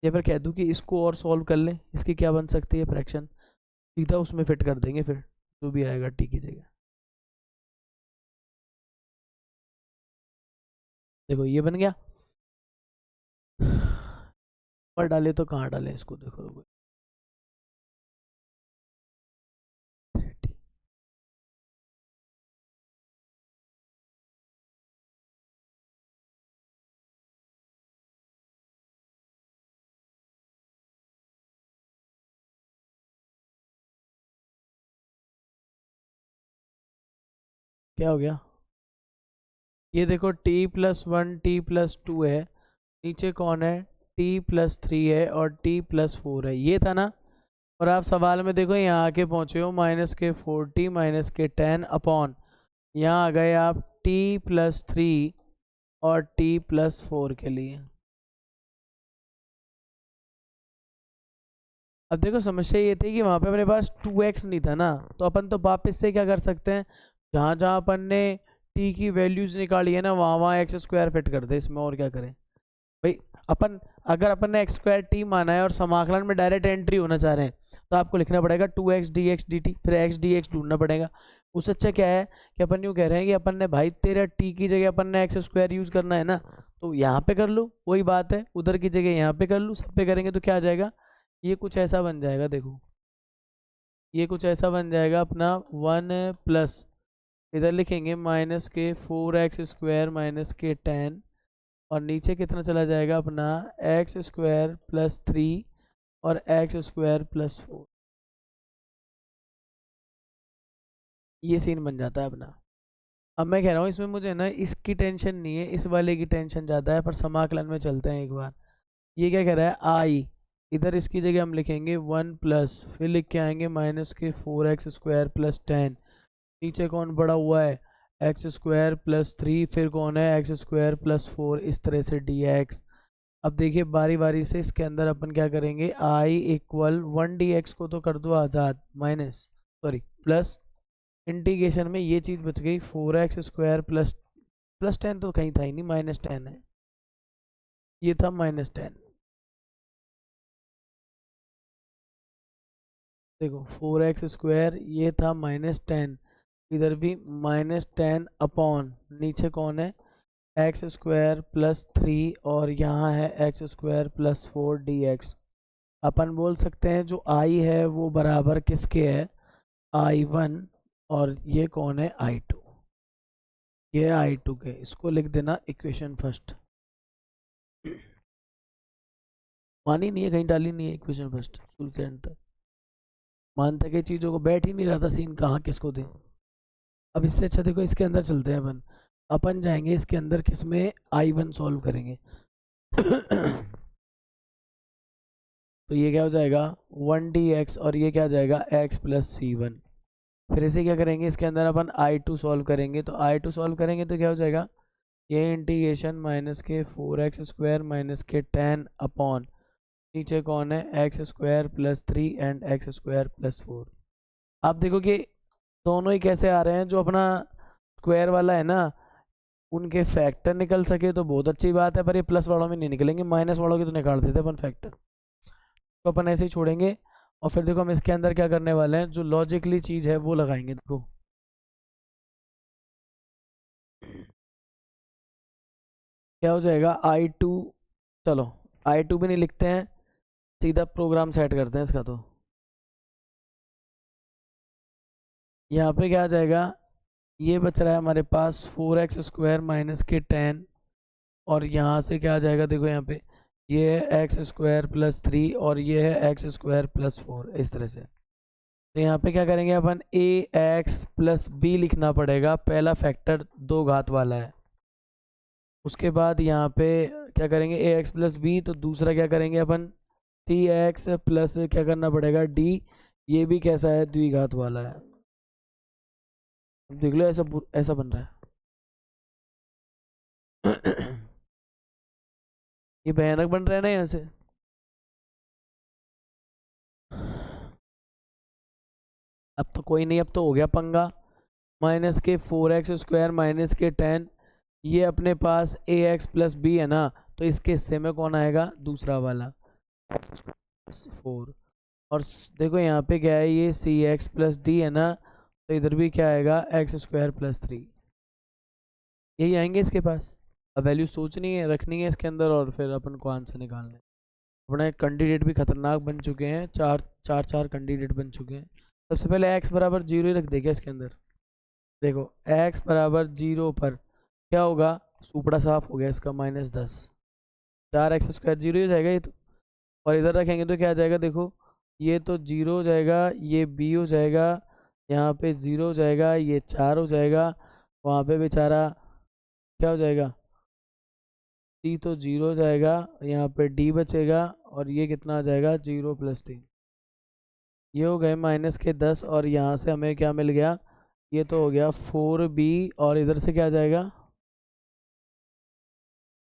या फिर कह दूँ कि इसको और सॉल्व कर लें, इसकी क्या बन सकती है फ्रैक्शन, सीधा उसमें फिट कर देंगे फिर जो भी आएगा टी की जगह। देखो ये बन गया, पर डाले तो कहाँ डाले इसको, देखो क्या हो गया। ये देखो T plus one T plus two है, नीचे कौन है, टी प्लस थ्री है, और टी प्लस फोर है, ये था ना। और आप सवाल में देखो यहाँ आके पहुँचे हो माइनस के 40 माइनस के 10 अपॉन, यहाँ आ गए आप टी प्लस थ्री और टी प्लस फोर के लिए। अब देखो समस्या ये थी कि वहाँ पे अपने पास 2x नहीं था ना, तो अपन तो वापस से क्या कर सकते हैं, जहाँ जहाँ अपन ने t की वैल्यूज निकाली है ना, वहाँ वहाँ एक्स स्क्वायर फिट कर दे इसमें, और क्या करें भाई। अपन अगर अपन ने एक्स स्क्वायर टी माना है और समाकलन में डायरेक्ट एंट्री होना चाह रहे हैं तो आपको लिखना पड़ेगा 2x dx dt, फिर x dx ढूंढना पड़ेगा। उससे अच्छा क्या है कि अपन यूँ कह रहे हैं कि अपन ने भाई तेरा टी की जगह अपन ने एक्स स्क्वायर यूज करना है ना, तो यहाँ पे कर लो, वही बात है, उधर की जगह यहाँ पे कर लो, सब पे करेंगे तो क्या आ जाएगा, ये कुछ ऐसा बन जाएगा। देखो ये कुछ ऐसा बन जाएगा अपना 1 प्लस, इधर लिखेंगे माइनस के 4x² माइनस के 10, और नीचे कितना चला जाएगा अपना x² प्लस 3 और x² प्लस 4। ये सीन बन जाता है अपना। अब मैं कह रहा हूँ इसमें मुझे ना इसकी टेंशन नहीं है, इस वाले की टेंशन ज़्यादा है, पर समाकलन में चलते हैं एक बार। ये क्या कह रहा है आई, इधर इसकी जगह हम लिखेंगे 1 प्लस, फिर लिख के आएंगे माइनस के 4x² प्लस 10, नीचे कौन पड़ा हुआ है x² प्लस 3, फिर कौन है x² प्लस 4, इस तरह से dx। अब देखिए बारी बारी से इसके अंदर अपन क्या करेंगे, i इक्वल 1 dx को तो कर दो आज़ाद, माइनस सॉरी प्लस, इंटीग्रेशन में ये चीज़ बच गई 4x² प्लस प्लस 10 तो कहीं था ही नहीं, -10 है, ये था -10। देखो 4x² ये था -10, इधर भी -10 अपॉन, नीचे कौन है x² प्लस 3 और यहाँ है x² प्लस 4 dx। अपन बोल सकते हैं जो i है वो बराबर किसके है, i1, और ये कौन है i2, ये i2 के, इसको लिख देना इक्वेशन फर्स्ट। मानी नहीं है, कहीं डाली नहीं है इक्वेशन फर्स्ट, शुरू से एंड तक मानता कि चीज़ों को बैठ ही नहीं रहा था सीन, कहाँ किसको दे। अब इससे अच्छा देखो इसके अंदर चलते हैं अपन, अपन जाएंगे इसके अंदर किसमें, i1 सॉल्व करेंगे। तो ये क्या हो जाएगा 1 dx, और ये क्या आ जाएगा x प्लस c1। फिर इसे क्या करेंगे, इसके अंदर अपन i2 सॉल्व करेंगे, तो i2 सॉल्व करेंगे तो क्या हो जाएगा, ये इंटीग्रेशन माइनस के 4x² माइनस के 10 अपॉन, नीचे कौन है x² plus 3 and x² plus 4। आप देखो कि दोनों ही कैसे आ रहे हैं, जो अपना स्क्वायर वाला है ना उनके फैक्टर निकल सके तो बहुत अच्छी बात है, पर ये प्लस वालों में नहीं निकलेंगे, माइनस वालों की तो निकाल देते अपन फैक्टर, तो अपन ऐसे ही छोड़ेंगे। और फिर देखो हम इसके अंदर क्या करने वाले हैं, जो लॉजिकली चीज़ है वो लगाएंगे। देखो क्या हो जाएगा i2, चलो i2 भी नहीं लिखते हैं, सीधा प्रोग्राम सेट करते हैं इसका। तो यहाँ पे क्या आ जाएगा, ये बच रहा है हमारे पास 4x² माइनस के 10, और यहाँ से क्या आ जाएगा, देखो यहाँ पे ये है x² प्लस 3 और ये है x² प्लस 4, इस तरह से। तो यहाँ पे क्या करेंगे अपन, ax प्लस b लिखना पड़ेगा, पहला फैक्टर दो घात वाला है। उसके बाद यहाँ पे क्या करेंगे ax प्लस b, तो दूसरा क्या करेंगे अपन 3x प्लस क्या करना पड़ेगा d, ये भी कैसा है द्विघात वाला है। देख लो ऐसा ऐसा बन रहा है। ये भयानक बन रहा है ना यहाँ से। अब तो कोई नहीं, अब तो हो गया पंगा, माइनस के 4x² माइनस के 10, ये अपने पास ax प्लस b है ना, तो इसके हिस्से में कौन आएगा, दूसरा वाला 4। और देखो यहाँ पे क्या है, ये cx प्लस d है ना, तो इधर भी क्या आएगा x² प्लस 3, यही आएंगे इसके पास। अब वैल्यू सोचनी है, रखनी है इसके अंदर, और फिर अपन को आंसर निकालना है। अपना कैंडिडेट भी खतरनाक बन चुके हैं, चार कैंडिडेट बन चुके हैं। सबसे पहले x बराबर 0 ही रख देगा इसके अंदर। देखो x बराबर 0 पर क्या होगा, सुपड़ा साफ हो गया इसका, -10, 4x² 0 हो जाएगा ये तो। और इधर रखेंगे तो क्या आ जाएगा, देखो ये तो 0 हो जाएगा, ये b हो जाएगा, यहाँ पे 0 हो जाएगा, ये 4 हो जाएगा, वहाँ पे बेचारा क्या हो जाएगा, c तो 0 हो जाएगा, यहाँ पे d बचेगा, और ये कितना आ जाएगा 0 प्लस 3, ये हो गए -10, और यहाँ से हमें क्या मिल गया, ये तो हो गया 4b, और इधर से क्या आ जाएगा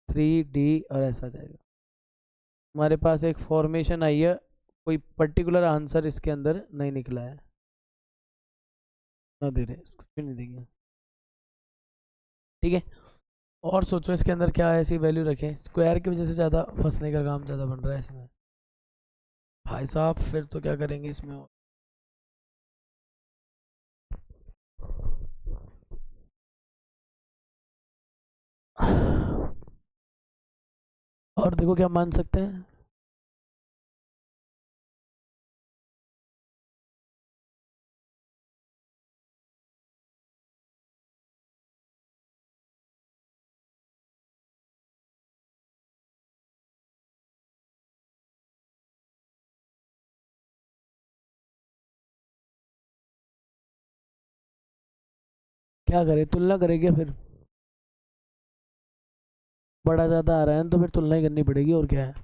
3d, और ऐसा जाएगा। हमारे पास एक फॉर्मेशन आई है, कोई पर्टिकुलर आंसर इसके अंदर नहीं निकला है, ना दे रहे कुछ भी नहीं देंगे, ठीक है। और सोचो इसके अंदर क्या ऐसी वैल्यू रखें, स्क्वायर की वजह से ज़्यादा फंसने का काम ज़्यादा बन रहा है इसमें भाई साहब। फिर तो क्या करेंगे इसमें, और देखो क्या मान सकते हैं। क्या करें, तुलना करेंगे फिर, बड़ा ज़्यादा आ रहा है तो फिर तुलना ही करनी पड़ेगी, और क्या है।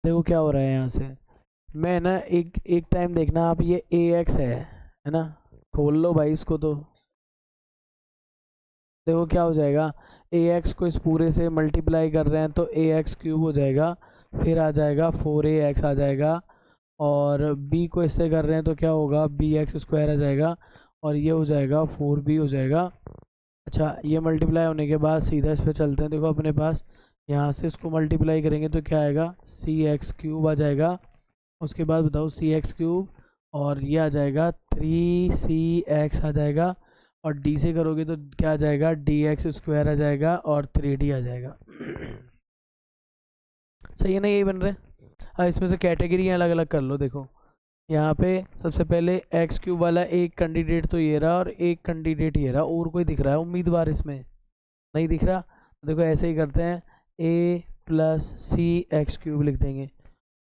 देखो क्या हो रहा है यहाँ से, मैं ना एक एक टाइम देखना आप, ये ए एक्स है ना, खोल लो भाई इसको तो। देखो क्या हो जाएगा, ए एक्स को इस पूरे से मल्टीप्लाई कर रहे हैं तो ए एक्स क्यूब हो जाएगा, फिर आ जाएगा 4ax आ जाएगा, और बी को इससे कर रहे हैं तो क्या होगा, बी एक्स स्क्वायर आ जाएगा, और ये हो जाएगा 4b हो जाएगा। अच्छा, ये मल्टीप्लाई होने के बाद सीधा इस पे चलते हैं, देखो अपने पास यहाँ से इसको मल्टीप्लाई करेंगे तो क्या आएगा, सी एक्स क्यूब आ जाएगा। उसके बाद बताओ सी एक्स क्यूब, और ये आ जाएगा 3cx आ जाएगा, और डी से करोगे तो क्या आ जाएगा, डी एक्स स्क्वायर आ जाएगा, और 3d आ जाएगा। सही है ना, यही बन रहे हैं। अब इसमें से कैटेगरी अलग अलग कर लो। देखो यहाँ पे सबसे पहले एक्स क्यूब वाला एक कैंडिडेट तो ये रहा, और एक कैंडिडेट ये रहा, और कोई दिख रहा है उम्मीदवार इसमें, नहीं दिख रहा। देखो ऐसे ही करते हैं, a plus C X cube लिख देंगे।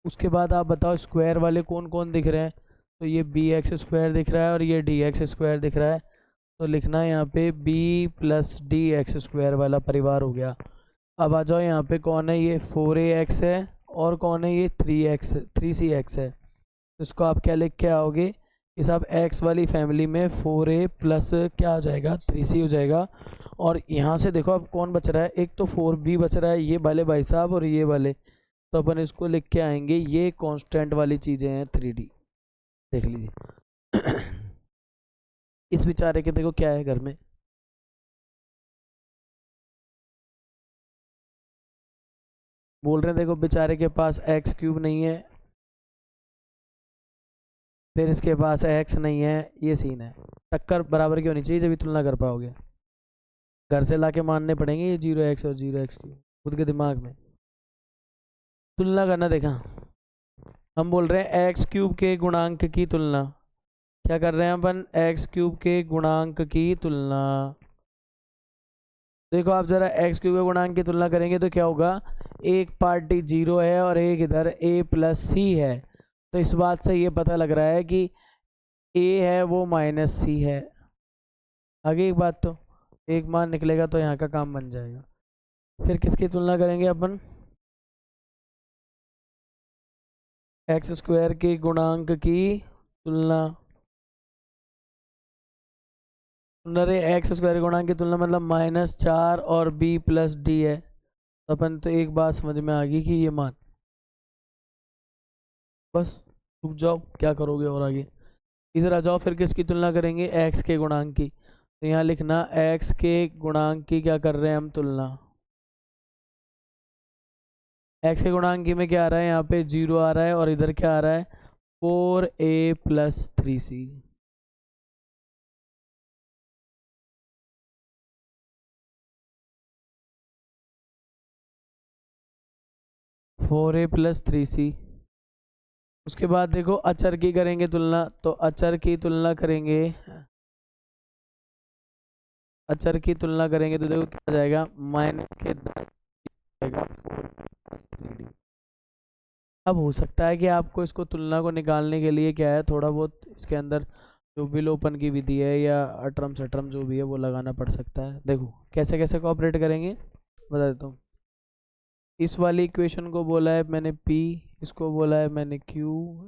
उसके बाद आप बताओ स्क्वायर वाले कौन कौन दिख रहे हैं, तो ये बी एक्स स्क्वायर दिख रहा है, और ये डी एक्स स्क्वायर दिख रहा है, तो लिखना है यहाँ पे B plus D X square वाला परिवार हो गया। अब आ जाओ यहाँ पे कौन है, ये 4ax है, और कौन है ये 3c x है। तो इसको आप क्या लिख के आओगे कि साहब x वाली फैमिली में 4a प्लस क्या आ जाएगा, 3c हो जाएगा। और यहाँ से देखो अब कौन बच रहा है, एक तो 4b बच रहा है, ये वाले भाई साहब और ये वाले, तो अपन इसको लिख के आएंगे, ये कांस्टेंट वाली चीज़ें हैं 3d, देख लीजिए। इस बेचारे के देखो क्या है घर में, बोल रहे हैं देखो बेचारे के पास एक्स क्यूब नहीं है, फिर इसके पास एक्स नहीं है, ये सीन है। टक्कर बराबर की होनी चाहिए जब तुलना कर पाओगे, घर से लाके मानने पड़ेंगे ये 0x और 0x क्यूब खुद के दिमाग में। तुलना करना, देखा हम बोल रहे हैं एक्स क्यूब के गुणांक की तुलना, क्या कर रहे हैं अपन, एक्स क्यूब के गुणांक की तुलना। देखो आप जरा एक्स क्यूब के गुणांक की तुलना करेंगे तो क्या होगा, एक पार्टी 0 है और एक इधर a प्लस सी है, तो इस बात से ये पता लग रहा है कि a है वो माइनस सी है। आगे एक बात, तो एक मान निकलेगा तो यहाँ का काम बन जाएगा। फिर किसकी तुलना करेंगे अपन, एक्स स्क्वायर के गुणांक की तुलना। अरे एक्स स्क्वायर गुणांक की तुलना मतलब -4 और b प्लस डी है, तो अपन तो एक बात समझ में आ गई कि ये मान, बस रुक जाओ क्या करोगे और आगे। इधर आ जाओ, फिर किसकी तुलना करेंगे, x के गुणांक की, तो यहाँ लिखना x के गुणांक की क्या कर रहे हैं हम तुलना। x के गुणांक की में क्या आ रहा है, यहाँ पे 0 आ रहा है, और इधर क्या आ रहा है, 4a plus 3c। 4a plus 3c। उसके बाद देखो अचर की करेंगे तुलना, तो अचर की तुलना करेंगे, अचर की तुलना करेंगे तो देखो क्या आ जाएगा, माइनस के 10 जाएगा 4 अब हो सकता है कि आपको इसको तुलना को निकालने के लिए क्या है, थोड़ा बहुत इसके अंदर जो विलोपन की विधि है या अटरम सटरम जो भी है वो लगाना पड़ सकता है। देखो कैसे कैसे कोऑपरेट करेंगे बता देता हूँ। इस वाली इक्वेशन को बोला है मैंने P, इसको बोला है मैंने Q,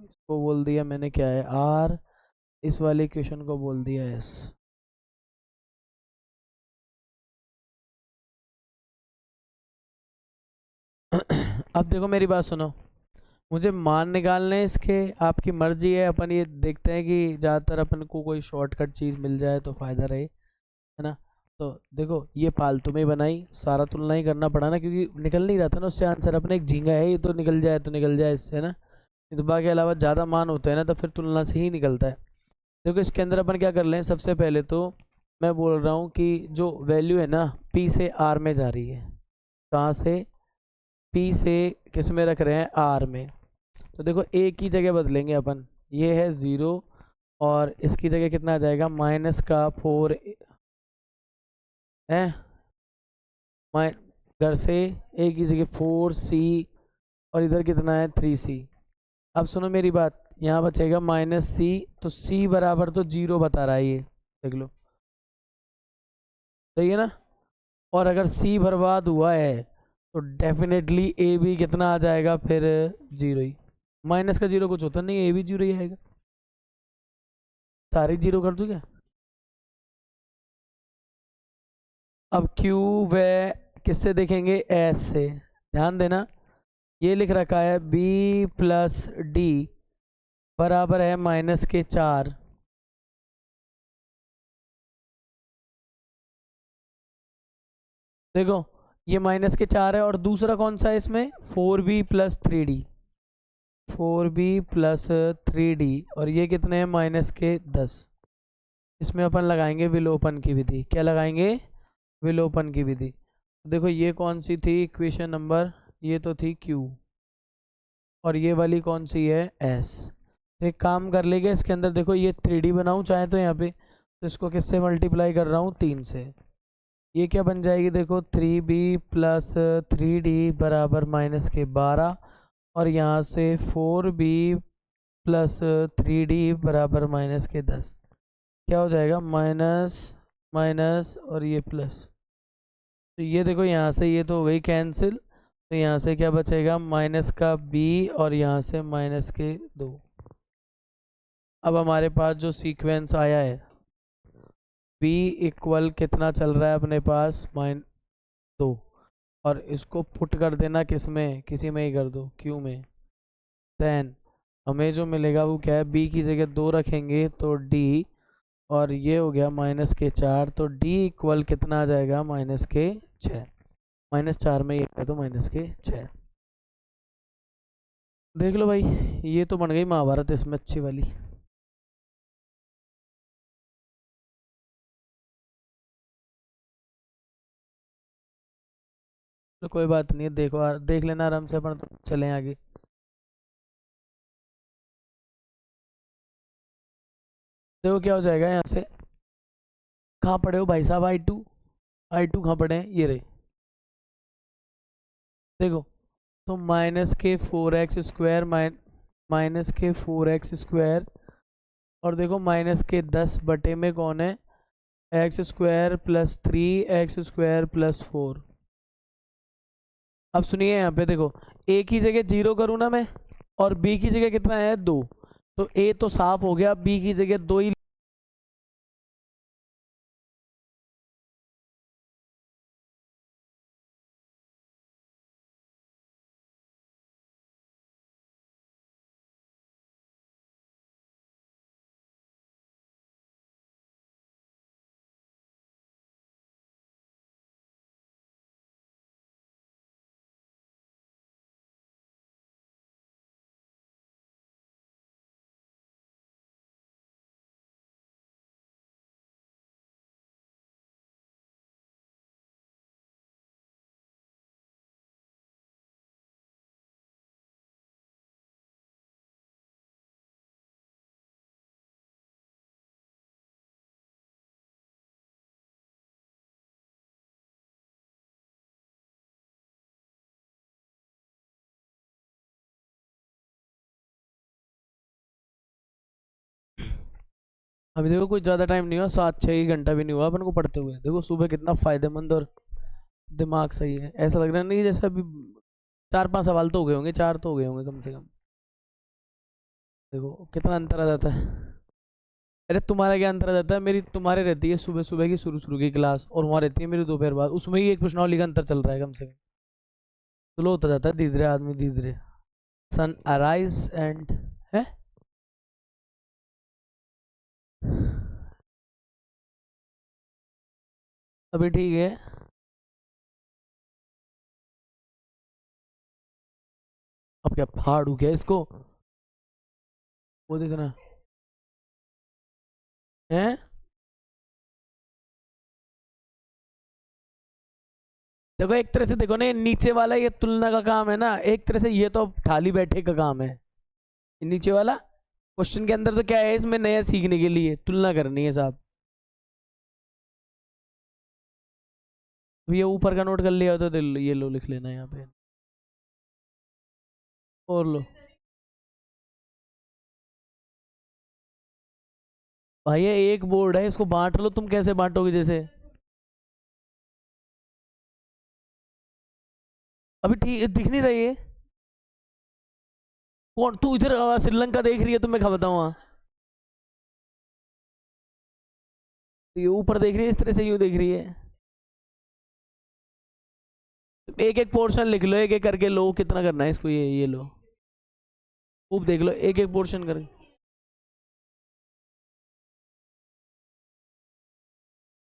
इसको बोल दिया मैंने क्या है R, इस वाली इक्वेशन को बोल दिया S। अब देखो मेरी बात सुनो, मुझे मान निकालने हैं इसके, आपकी मर्जी है, अपन ये देखते हैं कि ज़्यादातर अपन को कोई शॉर्टकट चीज़ मिल जाए तो फ़ायदा रहे, है ना। तो देखो ये फालतू में ही बनाई, सारा तुलना ही करना पड़ा ना, क्योंकि निकल नहीं रहा था ना उससे आंसर। अपने एक झींगा है, ये तो निकल जाए इससे ना। ये तो बाकी अलावा ज़्यादा मान होता है ना, तो फिर तुलना से ही निकलता है। देखो इसके अंदर अपन क्या कर लें, सबसे पहले तो मैं बोल रहा हूँ कि जो वैल्यू है ना पी से आर में जा रही है। कहाँ से? पी से किस में रख रहे हैं? आर में। तो देखो ए की जगह बदलेंगे अपन, ये है 0 और इसकी जगह कितना आ जाएगा? माइनस का 4 है। माइ घर से ए की जगह 4c और इधर कितना है? 3c। अब सुनो मेरी बात, यहाँ बचेगा -c, तो c बराबर तो 0 बता रहा है ये, देख लो। सही है ना? और अगर c बर्बाद हुआ है तो डेफिनेटली ए भी कितना आ जाएगा फिर? 0 ही। माइनस का 0 कुछ होता नहीं, ए भी 0 ही आएगा। सारे 0 कर दूं क्या? अब Q व किससे देखेंगे? S से। ध्यान देना, ये लिख रखा है B प्लस डी बराबर है -4। देखो ये -4 है, और दूसरा कौन सा है इसमें? 4B+3D। 4B+3D, और ये कितने हैं? -10। इसमें अपन लगाएंगे विलोपन की विधि। क्या लगाएंगे? विलोपन की विधि। देखो ये कौन सी थी इक्वेशन नंबर? ये तो थी Q, और ये वाली कौन सी है? S। तो एक काम कर लेंगे इसके अंदर, देखो ये 3D बनाऊं चाहे तो यहाँ पे, तो इसको किससे मल्टीप्लाई कर रहा हूँ? 3 से। ये क्या बन जाएगी? देखो 3B+3D बराबर -12, और यहाँ से 4B+3D बराबर -10। क्या हो जाएगा? माइनस माइनस और ये प्लस। तो ये देखो यहाँ से ये तो हो गई कैंसिल, तो यहाँ से क्या बचेगा? माइनस का b, और यहाँ से -2। अब हमारे पास जो सीक्वेंस आया है, b इक्वल कितना चल रहा है अपने पास? -2। और इसको पुट कर देना किस में? किसी में ही कर दो, Q में। देन हमें जो मिलेगा वो क्या है? b की जगह 2 रखेंगे तो d, और ये हो गया -4, तो d इक्वल कितना आ जाएगा? -6। -4 में ये है तो -6। देख लो भाई, ये तो बन गई महाभारत इसमें अच्छी वाली। तो कोई बात नहीं है, देखो देख लेना आराम से, अपन तो चलें आगे। देखो क्या हो जाएगा यहाँ से। कहाँ पढ़े हो भाई साहब? आई टू कहाँ पढ़े हैं? ये रहे। देखो तो -4x², -4x², और देखो -10 बटे में कौन है? x² + 3 x² + 4। अब सुनिए यहाँ पे देखो, a की जगह 0 करूँ ना मैं, और b की जगह कितना है? 2। तो a तो साफ हो गया, b की जगह 2 ही। अभी देखो कुछ ज़्यादा टाइम नहीं हुआ, 7-6 घंटा भी नहीं हुआ अपन को पढ़ते हुए। देखो सुबह कितना फायदेमंद, और दिमाग सही है। ऐसा लग रहा नहीं जैसे अभी 4-5 सवाल तो हो गए होंगे, 4 तो हो गए होंगे कम से कम। देखो कितना अंतर आ जाता है। अरे तुम्हारा क्या अंतर आ जाता है? मेरी तुम्हारे रहती है सुबह सुबह की शुरू शुरू की क्लास, और वहाँ रहती है मेरी दोपहर बाद, उसमें ही एक प्रश्नावली का अंतर चल रहा है कम से कम। स्लो होता जाता है धीरे धीरे आदमी, धीरे धीरे। सन अराइज एंड है। अभी ठीक है। अब क्या फाड़ू क्या इसको, वो इतना है। देखो एक तरह से देखो ना, ये नीचे वाला ये तुलना का काम है ना, एक तरह से ये तो थाली बैठे का काम है। ये नीचे वाला क्वेश्चन के अंदर तो क्या है, इसमें नया सीखने के लिए तुलना करनी है साहब। अब ये ऊपर का नोट कर लिया हो तो ये लो लिख लेना यहाँ पे, और लो। भाई ये एक बोर्ड है, इसको बांट लो, तुम कैसे बांटोगे जैसे। अभी ठीक दिख नहीं रही है। कौन तू इधर श्रीलंका देख रही है, तो मैं खा बताऊँ वहाँ। ये ऊपर देख रही है, इस तरह से यूं देख रही है। एक एक पोर्शन लिख लो, एक एक करके लो, कितना करना है इसको, ये लो, खूब देख लो, एक एक पोर्शन करके।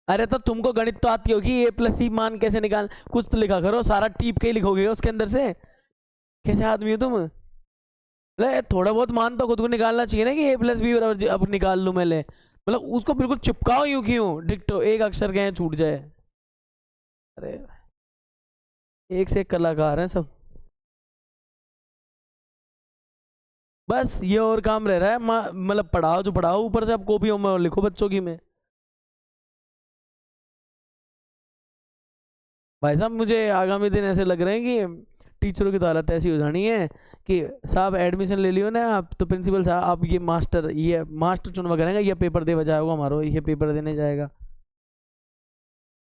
अरे तो तुमको गणित तो आती होगी, ए प्लस सी मान कैसे निकाल, कुछ तो लिखा करो, सारा टीप के ही लिखोगे उसके अंदर से। कैसे आदमी हो तुम। अरे थोड़ा बहुत मान तो खुद को निकालना चाहिए ना, कि ए प्लस बी बराबर अब निकाल लूं मैं ले, मतलब उसको बिल्कुल चिपकाओ यूं क्यों, डिक्टो एक अक्षर के छूट जाए। अरे एक से एक कलाकार हैं सब। बस ये और काम रह रहा है, मतलब पढ़ाओ जो पढ़ाओ, ऊपर से अब कॉपियों में लिखो बच्चों की में। भाई साहब मुझे आगामी दिन ऐसे लग रहे हैं कि टीचरों की तो हालत ऐसी हो जानी है कि साहब एडमिशन ले लियो ना आप, तो प्रिंसिपल साहब आप ये मास्टर चुनवा करेंगे, ये पेपर दे जाएगा हमारा, ये पेपर देने जाएगा।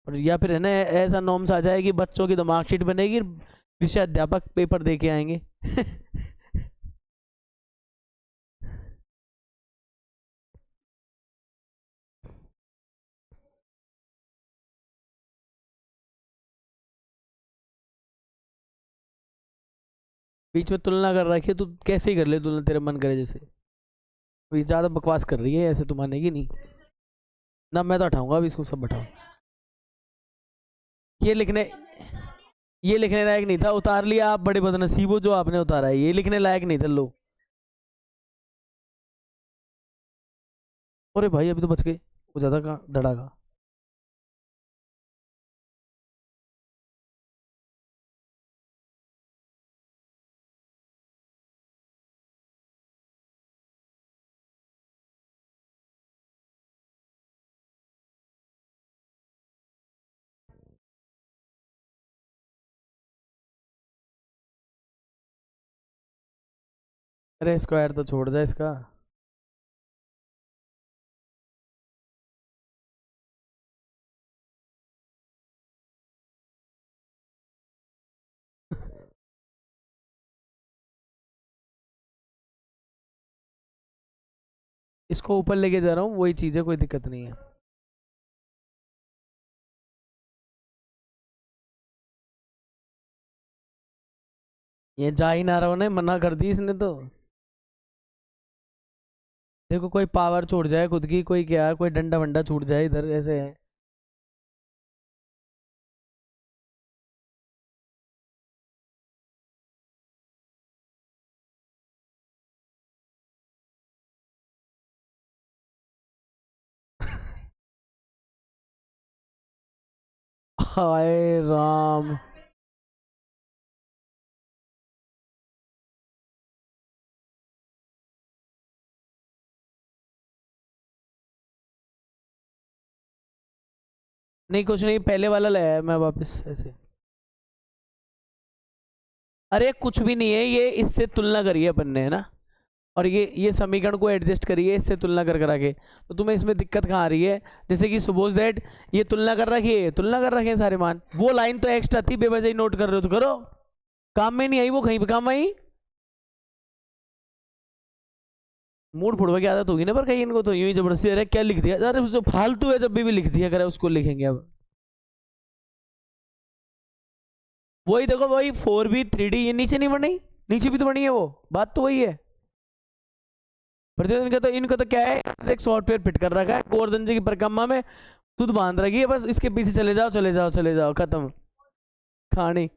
और या फिर है ना ऐसा नॉर्म्स आ जाए कि बच्चों की तो मार्कशीट बनेगी, विषय अध्यापक पेपर दे के आएंगे। बीच में तुलना कर रखी है, तू कैसे ही कर ले तुलना, तेरे मन करे जैसे। ये ज्यादा बकवास कर रही है, ऐसे तो मानेगी नहीं ना, मैं तो हटाऊंगा अभी इसको, सब हटाओ। ये लिखने ये लिखने लायक नहीं था, उतार लिया आप, बड़े बदनसीब हो जो आपने उतारा है, ये लिखने लायक नहीं था लो। अरे भाई अभी तो बच गए, वो ज्यादा का डरा का। अरे स्क्वायर तो छोड़ दे इसका। इसको ऊपर लेके जा रहा हूँ, वही चीज है, कोई दिक्कत नहीं है। ये जा ही ना रहा हूँ ना, मना कर दी इसने तो। देखो कोई पावर छोड़ जाए खुद की, कोई क्या, कोई डंडा वंडा छूट जाए इधर ऐसे है। हाय राम। नहीं कुछ नहीं, पहले वाला लाया मैं वापस ऐसे। अरे कुछ भी नहीं है, ये इससे तुलना करी है अपन ने, है ना। और ये समीकरण को एडजस्ट करिए इससे तुलना कर करा के, तो तुम्हें इसमें दिक्कत कहाँ आ रही है। जैसे कि सपोज दैट ये तुलना कर रखी है, तुलना कर रखे हैं सारे मान, वो लाइन तो एक्स्ट्रा थी, बेवजह ही नोट कर रहे हो तो करो, काम में नहीं आई वो, कहीं पे काम आई। मूड फुड़वा की आदत होगी ना पर कहीं इनको, तो यूं ही जबरदस्ती, अरे क्या लिख दिया, अरे जो फालतू है जब भी लिख दिया करे उसको लिखेंगे अब। वही देखो वही 4B 3D, ये नीचे नहीं बनी, नीचे भी तो बनी है वो, बात तो वही है। पर इनका तो क्या है, एक सॉफ्टवेयर फिट कर रखा है गोवर्धन जी की परिक्रमा में, खुद बांध रखी है, बस इसके पीछे चले जाओ चले जाओ चले जाओ, खत्म कहानी।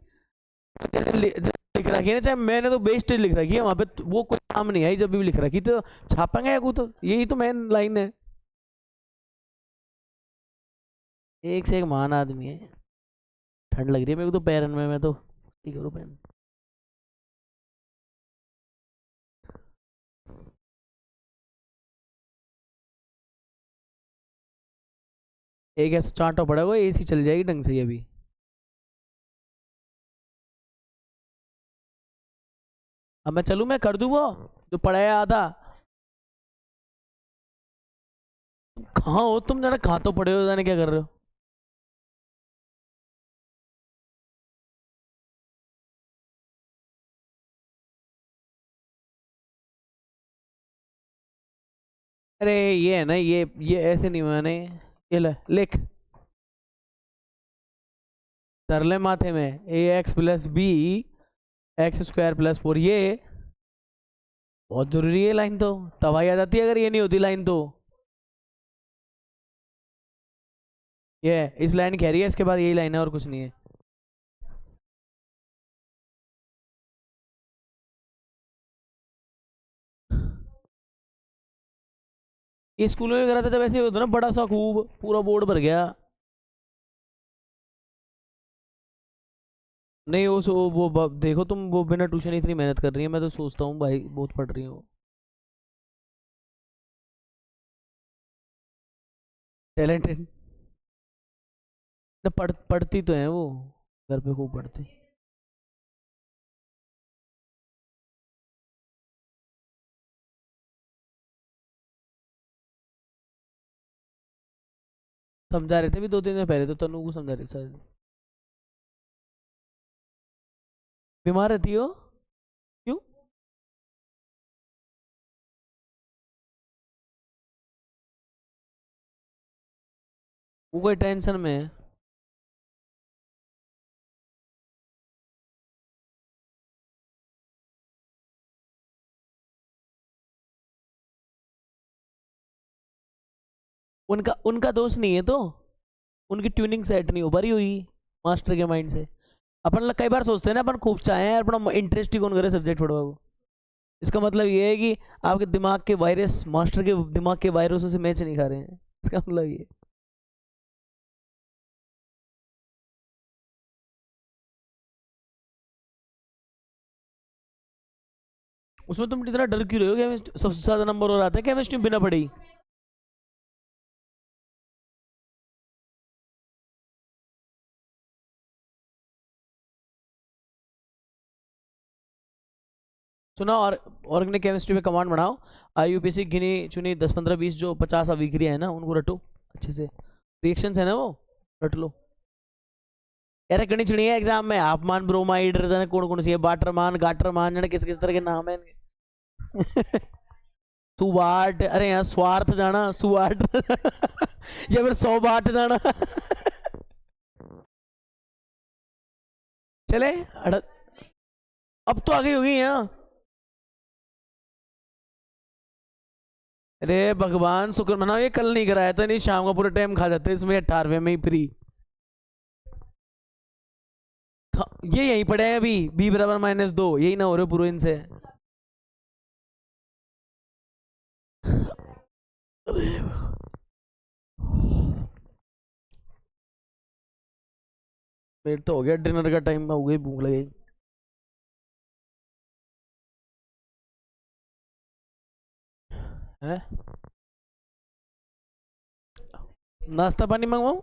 लिख रखी है ना, चाहे मैंने तो बेस्ट लिख रखी है वहां पे, वो कोई काम नहीं आई, जब भी लिख रखी तो छापेंगे या कुछ, तो यही तो मेन लाइन है। एक से एक महान आदमी है। ठंड लग रही है मेरे को तो पैरन में, मैं तो ठीक करूँ पैन। एक ऐसा चांटा पड़ा हुआ, एसी चल जाएगी ढंग से ये अभी। अब मैं चलूँ, मैं कर दूँ वो जो पड़ा है आधा। कहाँ हो तुम, जाना कहाँ तो पड़े हो, जाने क्या कर रहे हो। अरे ये है ना, ये ऐसे नहीं हुआ नहीं। ये ले लिख, तरले माथे में a x plus b x square plus 4, ये बहुत जरूरी है लाइन, तो तबाही आ जाती है अगर ये नहीं होती लाइन तो। ये इस लाइन कह रही है, इसके बाद यही लाइन है और कुछ नहीं है। ये स्कूलों में करा था जब ऐसे होता ना, बड़ा सा खूब पूरा बोर्ड भर गया। नहीं देखो तुम, वो बिना ट्यूशन इतनी मेहनत कर रही है, मैं तो सोचता हूँ भाई बहुत पढ़ रही हूँ। टैलेंटेड पढ़ती तो है वो, घर पे खूब पढ़ती। समझा रहे थे भी 2 दिन में पहले तो तनु को समझा रहे सर। बीमार रहती हो क्यों। वो कोई टेंशन में है। उनका उनका दोष नहीं है तो, उनकी ट्यूनिंग सेट नहीं हो पा रही हुई मास्टर के माइंड से। अपन कई बार सोचते हैं ना, अपन खूब चाहे यार अपना इंटरेस्ट ही कौन करे सब्जेक्ट पढ़वा को। इसका मतलब ये है कि आपके दिमाग के वायरस मास्टर के दिमाग के वायरसों से मैच नहीं खा रहे हैं, इसका मतलब ये। उसमें तुम इतना डर क्यों रहे हो, सबसे ज्यादा नंबर और आता है केमिस्ट्री में बिना पढ़ी। सुना, और ऑर्गेनिक केमिस्ट्री में कमांड बनाओ, आईयूपीएसी गिनी चुनी 10 15 20 जो 50 अभिक्रिया है ना, उनको रटो अच्छे से, रिएक्शंस है ना वो, रट लो। यार गणित चुनी है एग्जाम में, आपमान ब्रोमाइड कौन कौन सी है, बाटरमान गाटरमान, जाने किस किस तरह के नाम है इनके। सुवाट, अरे यहाँ स्वार्थ जाना सुवाट। या फिर 100 बाट जाना। चले अब तो आगे हो गई यहाँ। अरे भगवान शुक्र मनाओ, ये कल नहीं कराया था, नहीं शाम का पूरा टाइम खा जाते इसमें, 18वें में ही फ्री। ये यहीं पड़े हैं अभी, b बराबर -2, यही ना हो रहे पूरे इनसे। मेरे तो हो गया डिनर का टाइम, हो गई भूख लगेगी। है नाश्ता पानी मंगवाऊं,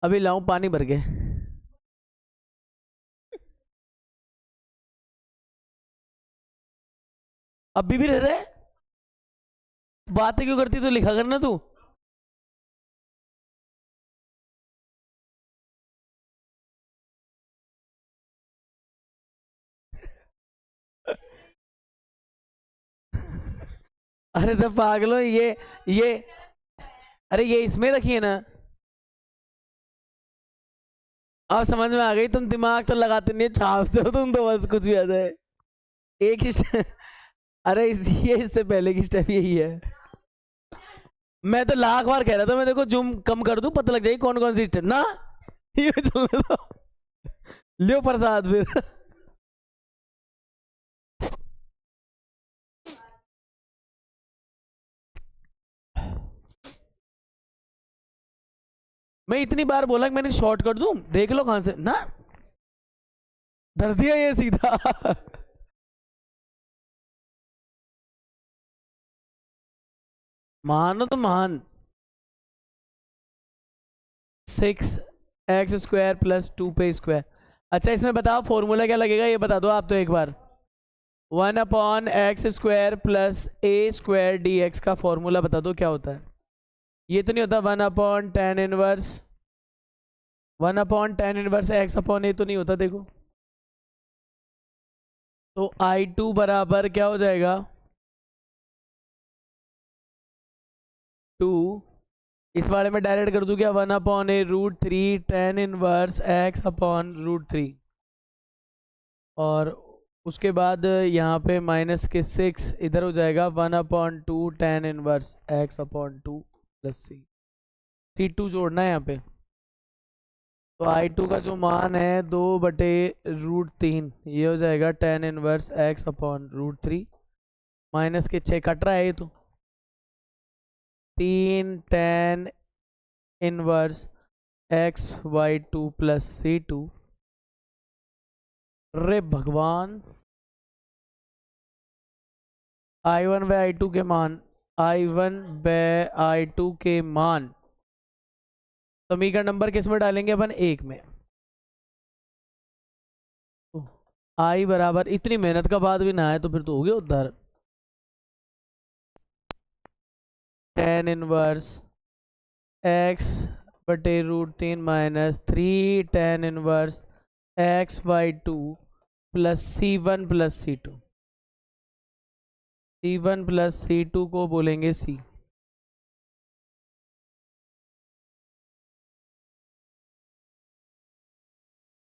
अभी लाऊं पानी भर के। अभी भी रह रहे, बातें क्यों करती, तो लिखा करना तू। अरे तो पागलो, ये अरे ये इसमें रखी है ना। अब समझ में आ गई, तुम दिमाग तो लगाते नहीं, छापते हो तुम तो, बस कुछ भी आ जाए। एक ही अरे ये इससे पहले की स्टेप यही है। मैं तो लाख बार कह रहा था, मैं देखो जूम कम कर दूं पता लग जाएगी कौन कौन सी स्टेप ना। ये चलने दो। लियो प्रसाद फिर। मैं इतनी बार बोला कि मैंने शॉर्ट कर दूं, देख लो कहां से ना। धर दिया ये सीधा। मानो तो मान। 6x² plus 2p²। अच्छा इसमें बताओ फॉर्मूला क्या लगेगा, ये बता दो आप तो एक बार। 1/x² प्लस a² dx का फॉर्मूला बता दो क्या होता है। ये तो नहीं होता 1/tan 1 x/a तो नहीं होता देखो। तो I2 बराबर क्या हो जाएगा 2। इस बारे में डायरेक्ट कर दूं क्या, 1/√3 tan 1 x/√3। और उसके बाद यहाँ पे -6 इधर हो जाएगा 1/2 tan 1 x/2 प्लस C2 जोड़ना है यहाँ पे। तो I2 का जो मान है 2/√3 ये हो जाएगा tan 1 x/√3। माइनस के 6 कट रहा है ये तो 3 tan 1 x/2 प्लस C2। रे भगवान। I1/I2 के मान, I1/I2 के मान समीकरण नंबर किस में डालेंगे अपन, एक में। आई बराबर इतनी मेहनत का बाद भी ना आए तो फिर तो हो गया उद्धार। tan 1 x/√3 -3 tan 1 x/2 plus C1 plus C2। C1 plus C2 को बोलेंगे C।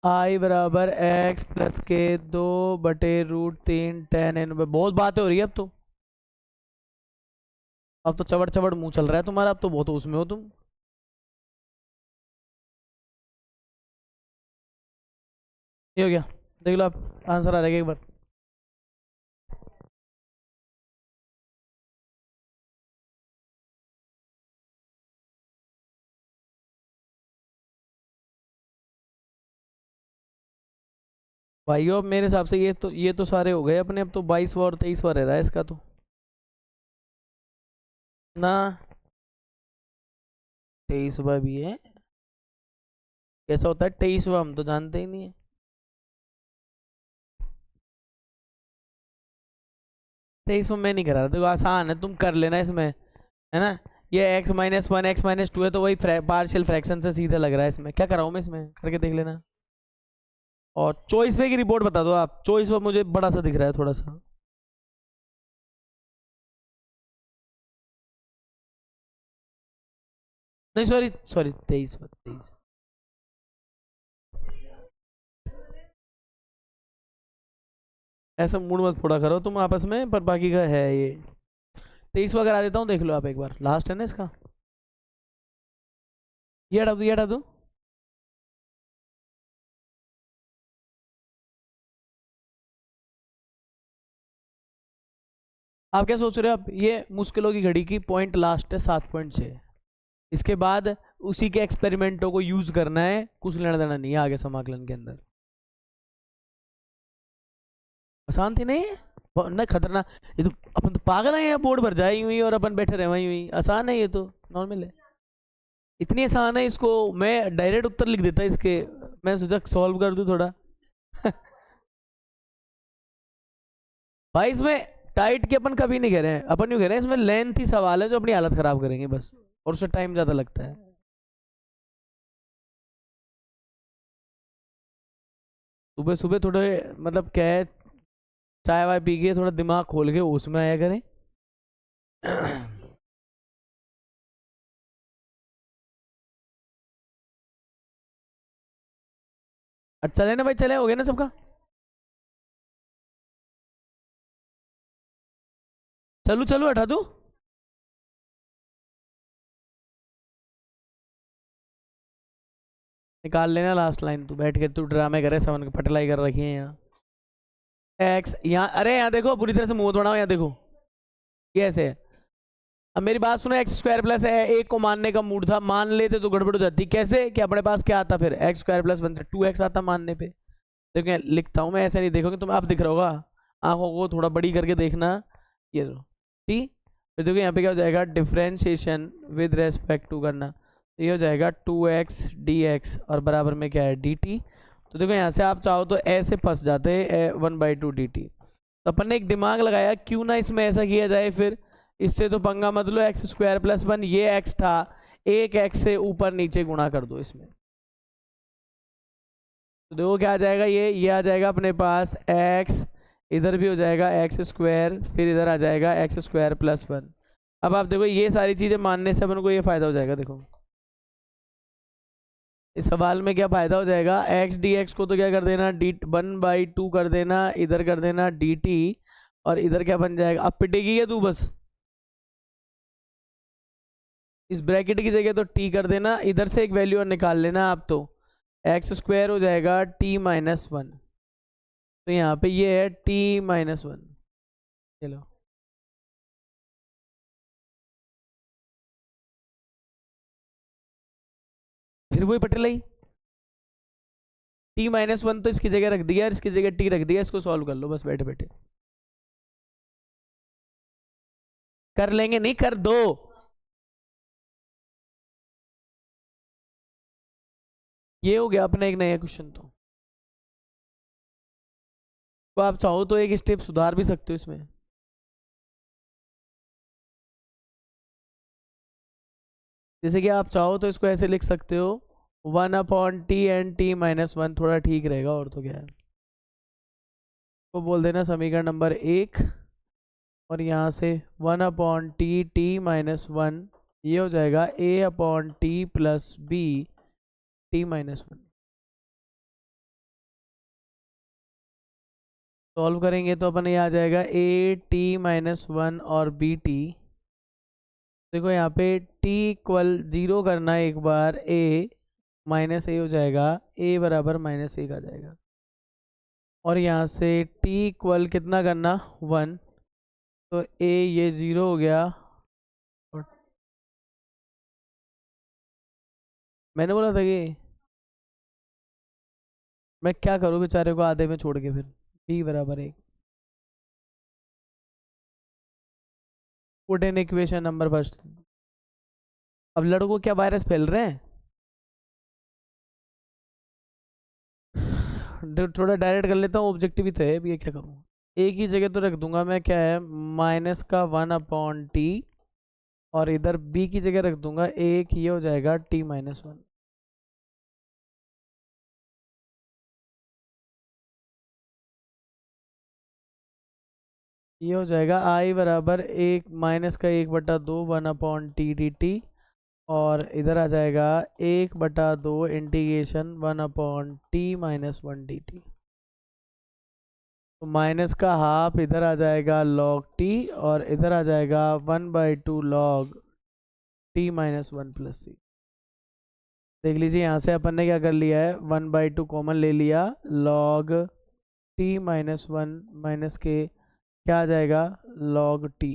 I बराबर x प्लस के 2/√3 tan 1। बहुत बातें हो रही है अब तो। अब तो चबड़ चबड़ मुंह चल रहा है तुम्हारा, अब तो बहुत उसमें हो तुम। ये हो गया, देख लो आप आंसर आ जाएगा एक बार। भाइयों अब मेरे हिसाब से ये तो सारे हो गए अपने, अब तो 22वां और 23वां रह रहा है इसका तो ना। 23वां भी है, कैसा होता है 23वां हम तो जानते ही नहीं है। 23वां मैं नहीं करा रहा, देखो आसान है तुम कर लेना इसमें, है ना। ये x-1 x-2 है तो वही पार्शियल फ्रैक्शन से सीधा लग रहा है, इसमें क्या कराऊँ मैं, इसमें करके देख लेना। और चॉइस पे की रिपोर्ट बता दो आप, चॉइस पे मुझे बड़ा सा दिख रहा है थोड़ा सा। नहीं सॉरी सॉरी 23। ऐसा मूड मत फोड़ा करो तुम आपस में, पर बाकी का है ये। 23वां करा देता हूँ, देख लो आप एक बार, लास्ट है ना इसका। ये हटा दो, ये हटा दो। आप क्या सोच रहे हो, आप ये मुश्किलों की घड़ी की पॉइंट लास्ट है 7.6। इसके बाद उसी के एक्सपेरिमेंटों को यूज करना है, कुछ लेना देना नहीं है आगे समाकलन के अंदर। आसान थी नहीं, ना खतरनाक। ये तो अपन तो पागल है, यहाँ बोर्ड भर जाए यूं ही और अपन बैठे रहे वहीं हुई, आसान है ये तो, नॉर्मल है। इतनी आसान है, इसको मैं डायरेक्ट उत्तर लिख देता इसके, मैं सोचा सॉल्व कर दूं थोड़ा। भाई इसमें टाइट के अपन कभी नहीं कह रहे हैं, अपन यूं कह रहे हैं इसमें लेंथ ही सवाल है जो अपनी हालत खराब करेंगे बस, और उससे टाइम ज्यादा लगता है। सुबह सुबह थोड़े मतलब क्या है, चाय वाय पी के थोड़ा दिमाग खोल के उसमें आया करें। अच्छा चले ना भाई, चले, हो गया ना सबका। चलो चलो हटा दो। निकाल लेना लास्ट लाइन, तू बैठ के तू ड्रामे करे, समन के पटलाई कर रखी है यहाँ। एक्स यहाँ, अरे यहाँ देखो पूरी तरह से मुंह तोड़ाओ, यहाँ देखो ये ऐसे है। अब मेरी बात सुनो, एक्स स्क्वायर प्लस एक को मानने का मूड था, मान लेते तो गड़बड़ हो जाती। कैसे कि अपने पास क्या आता फिर, एक्स स्क्वायर प्लस 1 से 2x आता मानने पे। देखो लिखता हूँ मैं, ऐसे नहीं देखोगे तुम, आप दिख रहा होगा, आंखों को थोड़ा बड़ी करके देखना। ये लो ठीक, फिर देखो यहाँ पे क्या हो जाएगा, डिफ्रेंशिएशन विद रेस्पेक्ट टू करना, तो ये हो जाएगा 2x dx और बराबर में क्या है dt। तो देखो यहाँ से आप चाहो तो ऐसे फंस जाते 1/2 dt। तो अपन ने एक दिमाग लगाया, क्यों ना इसमें ऐसा किया जाए, फिर इससे तो पंगा मत लो, एक्स स्क्वायर प्लस 1 ये x था, एक x से ऊपर नीचे गुणा कर दो इसमें। तो देखो क्या आ जाएगा, ये आ जाएगा अपने पास x, इधर भी हो जाएगा एक्स स्क्वायर, फिर इधर आ जाएगा एक्स स्क्वायर प्लस 1। अब आप देखो ये सारी चीजें मानने से अपन को ये फायदा हो जाएगा। देखो इस सवाल में क्या फायदा हो जाएगा, एक्स डी एक्स को तो क्या कर देना, डी 1/2 कर देना, इधर कर देना डी टी, और इधर क्या बन जाएगा, अब पिटेगी क्या तू, बस इस ब्रैकेट की जगह तो टी कर देना, इधर से एक वैल्यू और निकाल लेना आप, तो एक्स स्क्वायर हो जाएगा t-1। तो यहाँ पे ये है t-1। चलो फिर वही पटेलाई, t-1 तो इसकी जगह रख दिया, इसकी जगह t रख दिया, इसको सॉल्व कर लो बस बैठे बैठे। कर लेंगे, नहीं कर दो। ये हो गया अपना एक नया क्वेश्चन। तो आप चाहो तो एक स्टेप सुधार भी सकते हो इसमें। जैसे कि आप चाहो तो इसको ऐसे लिख सकते हो, 1/t एंड t-1 थोड़ा ठीक रहेगा, और तो क्या है, तो बोल देना समीकरण नंबर 1, और यहाँ से 1/t t-1, ये हो जाएगा a/t plus b t-1। Solve करेंगे तो अपन ये आ जाएगा a t-1 और bt। देखो यहाँ पे t इक्वल 0 करना है एक बार, a माइनस ए हो जाएगा, a बराबर -1 आ जाएगा, और यहाँ से t इक्वल कितना करना 1, तो a ये 0 हो गया, और मैंने बोला था कि मैं क्या करूँ बेचारे को आधे में छोड़ के, फिर b बराबर 1। Put in equation number first. अब लड़कों को क्या वायरस फैल रहे हैं, थोड़ा डायरेक्ट कर लेता हूँ, ऑब्जेक्टिव ही तो है, ये क्या करूँ, एक ही जगह तो रख दूंगा मैं, क्या है -1/t, और इधर b की जगह रख दूंगा एक, ये हो जाएगा t-1। ये हो जाएगा i बराबर 1 - 1/2 1/t और इधर आ जाएगा 1/2 इंटीग्रेशन 1/t-1 dt। तो माइनस का हाफ इधर आ जाएगा log t, और इधर आ जाएगा 1/2 log t-1 प्लस c। देख लीजिए यहाँ से अपन ने क्या कर लिया है, 1/2 कॉमन ले लिया, log t-1 माइनस के क्या आ जाएगा log t।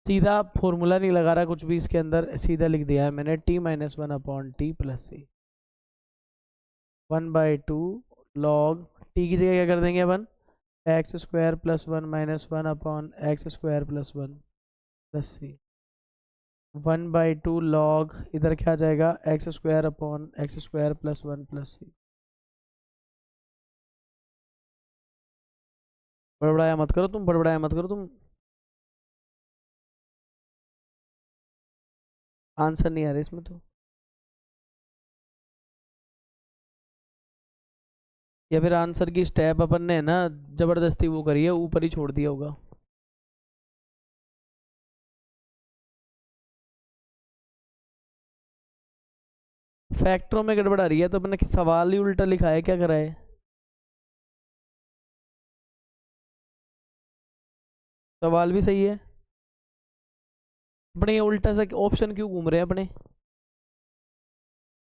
सीधा फॉर्मूला नहीं लगा रहा कुछ भी इसके अंदर, सीधा लिख दिया है मैंने t-1/t plus c। 1/2 log t की जगह क्या कर देंगे अपन, x square plus 1 -1/x square plus 1 plus c। 1/2 log इधर क्या आ जाएगा, x square plus 1 plus c। बड़बड़ाया मत करो तुम, बड़बड़ाया मत करो तुम, आंसर नहीं आ रहा इसमें तो, या फिर आंसर की स्टेप अपन ने ना जबरदस्ती वो करी है, ऊपर ही छोड़ दिया होगा। फैक्टरों में गड़बड़ आ रही है, तो अपन ने सवाल ही उल्टा लिखा है, क्या करा है। सवाल भी सही है। अपने ये उल्टा सा ऑप्शन क्यों घूम रहे हैं अपने?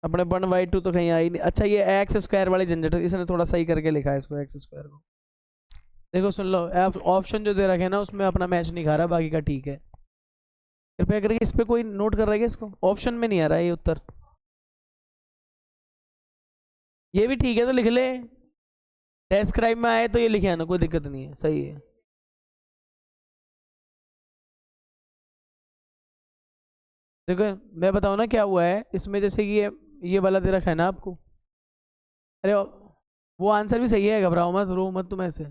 अपने 1/2 तो कहीं आई नहीं। अच्छा ये एक्स स्क्वायर वाली झंझट इसने थोड़ा सही करके लिखा है इसको, एक्स स्क्वायर को। देखो सुन लो, ऑप्शन जो दे रखे हैं ना उसमें अपना मैच नहीं खा रहा, बाकी का ठीक है। कृपया करके इस पे कोई नोट कर रहा है क्या? इसको ऑप्शन में नहीं आ रहा है ये उत्तर। ये भी ठीक है तो लिख ले, डिस्क्राइब में आए तो ये लिखे आना, कोई दिक्कत नहीं है, सही है। देखो मैं बताऊँ ना क्या हुआ है इसमें, जैसे कि ये वाला दे रखा है ना आपको। अरे वो आंसर भी सही है, घबराओ मत, रो मत तुम ऐसे।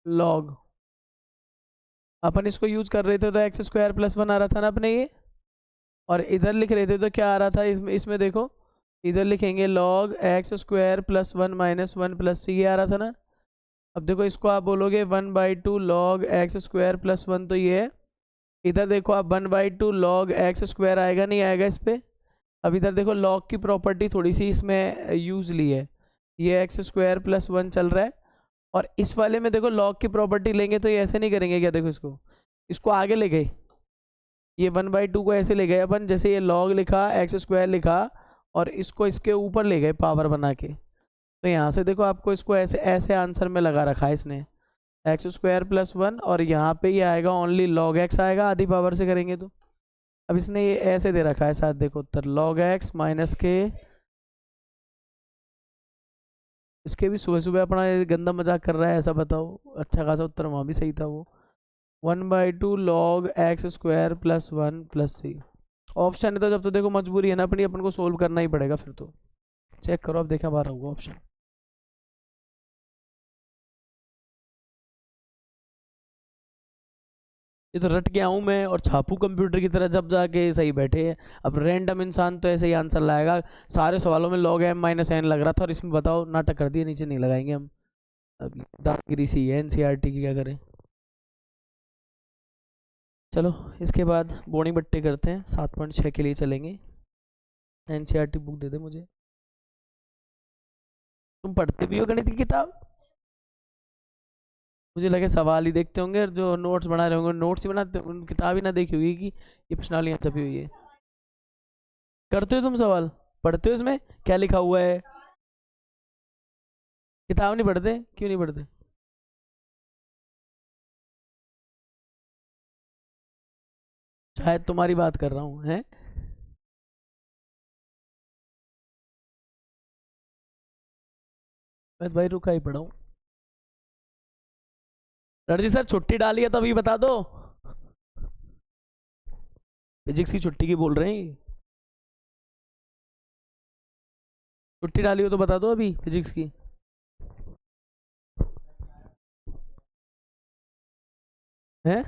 लॉग अपन इसको यूज कर रहे थे तो एक्स स्क्वायर प्लस वन आ रहा था ना अपने ये, और इधर लिख रहे थे तो क्या आ रहा था इसमें? इसमें देखो इधर लिखेंगे log x square plus one minus one plus C, ये आ रहा था ना। अब देखो इसको आप बोलोगे 1/2 log x square plus one, तो ये है। इधर देखो आप 1/2 लॉग एक्स स्क्वायर आएगा, नहीं आएगा इस पे? अब इधर देखो लॉग की प्रॉपर्टी थोड़ी सी इसमें यूज ली है, ये एक्स स्क्वायर प्लस वन चल रहा है, और इस वाले में देखो लॉग की प्रॉपर्टी लेंगे तो ये ऐसे नहीं करेंगे क्या? देखो इसको, इसको आगे ले गए, ये 1/2 को ऐसे ले गए अपन, जैसे ये लॉग लिखा एक्स स्क्वायर लिखा और इसको इसके ऊपर ले गए पावर बना के। तो यहाँ से देखो आपको इसको ऐसे ऐसे आंसर में लगा रखा है इसने, एक्स स्क्वायर प्लस वन, और यहाँ पे ये आएगा ओनली लॉग एक्स आएगा आधी पावर से करेंगे तो। अब इसने ये ऐसे दे रखा है साथ, देखो उत्तर लॉग एक्स माइनस के, इसके भी सुबह सुबह अपना ये गंदा मजाक कर रहा है ऐसा बताओ? अच्छा खासा उत्तर वहाँ भी सही था वो, 1/2 log x square plus one plus C. Option है तो जब तो देखो मजबूरी है ना अपनी, अपन को सोल्व करना ही पड़ेगा फिर तो। चेक करो अब, देखा बाहर होगा ऑप्शन। ये तो रट गया हूँ मैं, और छापू कंप्यूटर की तरह जब जाके सही बैठे हैं। अब रैंडम इंसान तो ऐसे ही आंसर लाएगा, सारे सवालों में लॉग एम माइनस एन लग रहा था और इसमें बताओ नाटक कर दिए, नीचे नहीं लगाएंगे हम। अब दादागिरी सी है एनसीईआरटी की, क्या करें। चलो इसके बाद बोर्डिंग बट्टे करते हैं, 7.6 के लिए चलेंगे। एनसीईआरटी बुक दे दे मुझे। तुम पढ़ते भी हो गणित की किताब? मुझे लगे सवाल ही देखते होंगे और जो नोट्स बना रहे होंगे नोट्स ही बनाते, उन किताब ही ना देखी होगी कि ये प्रश्नावलियाँ छपी हुई है। करते हो तुम सवाल? पढ़ते हो इसमें क्या लिखा हुआ है? किताब नहीं पढ़ते? क्यों नहीं पढ़ते? शायद तुम्हारी बात कर रहा हूँ है। मैं तो भाई रुका ही पड़ा हूँ। रणजी सर छुट्टी डाली है तो अभी बता दो। फिजिक्स की छुट्टी की बोल रहे हैं? छुट्टी डाली हो तो बता दो अभी फिजिक्स की। है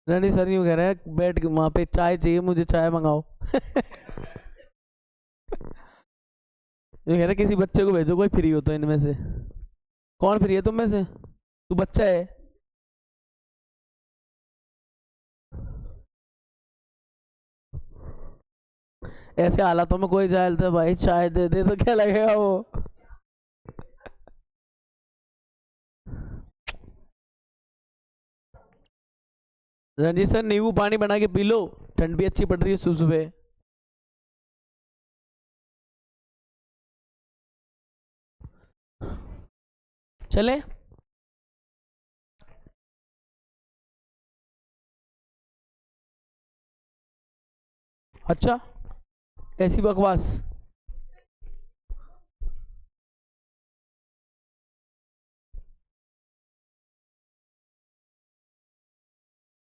रणजी सर यूँ कह रहे हैं बैठ के वहाँ पे चाय चाहिए मुझे, चाय मंगाओ। ये कह रहे किसी बच्चे को भेजो कोई फ्री हो तो इनमें से। कौन फ्री है तुम में से? तू बच्चा है? ऐसे हालातों में कोई जाए तो भाई चाय दे दे तो क्या लगेगा वो। रणजीत सर नींबू पानी बना के पी लो, ठंड भी अच्छी पड़ रही है सुबह सुबह। चले? अच्छा ऐसी बकवास।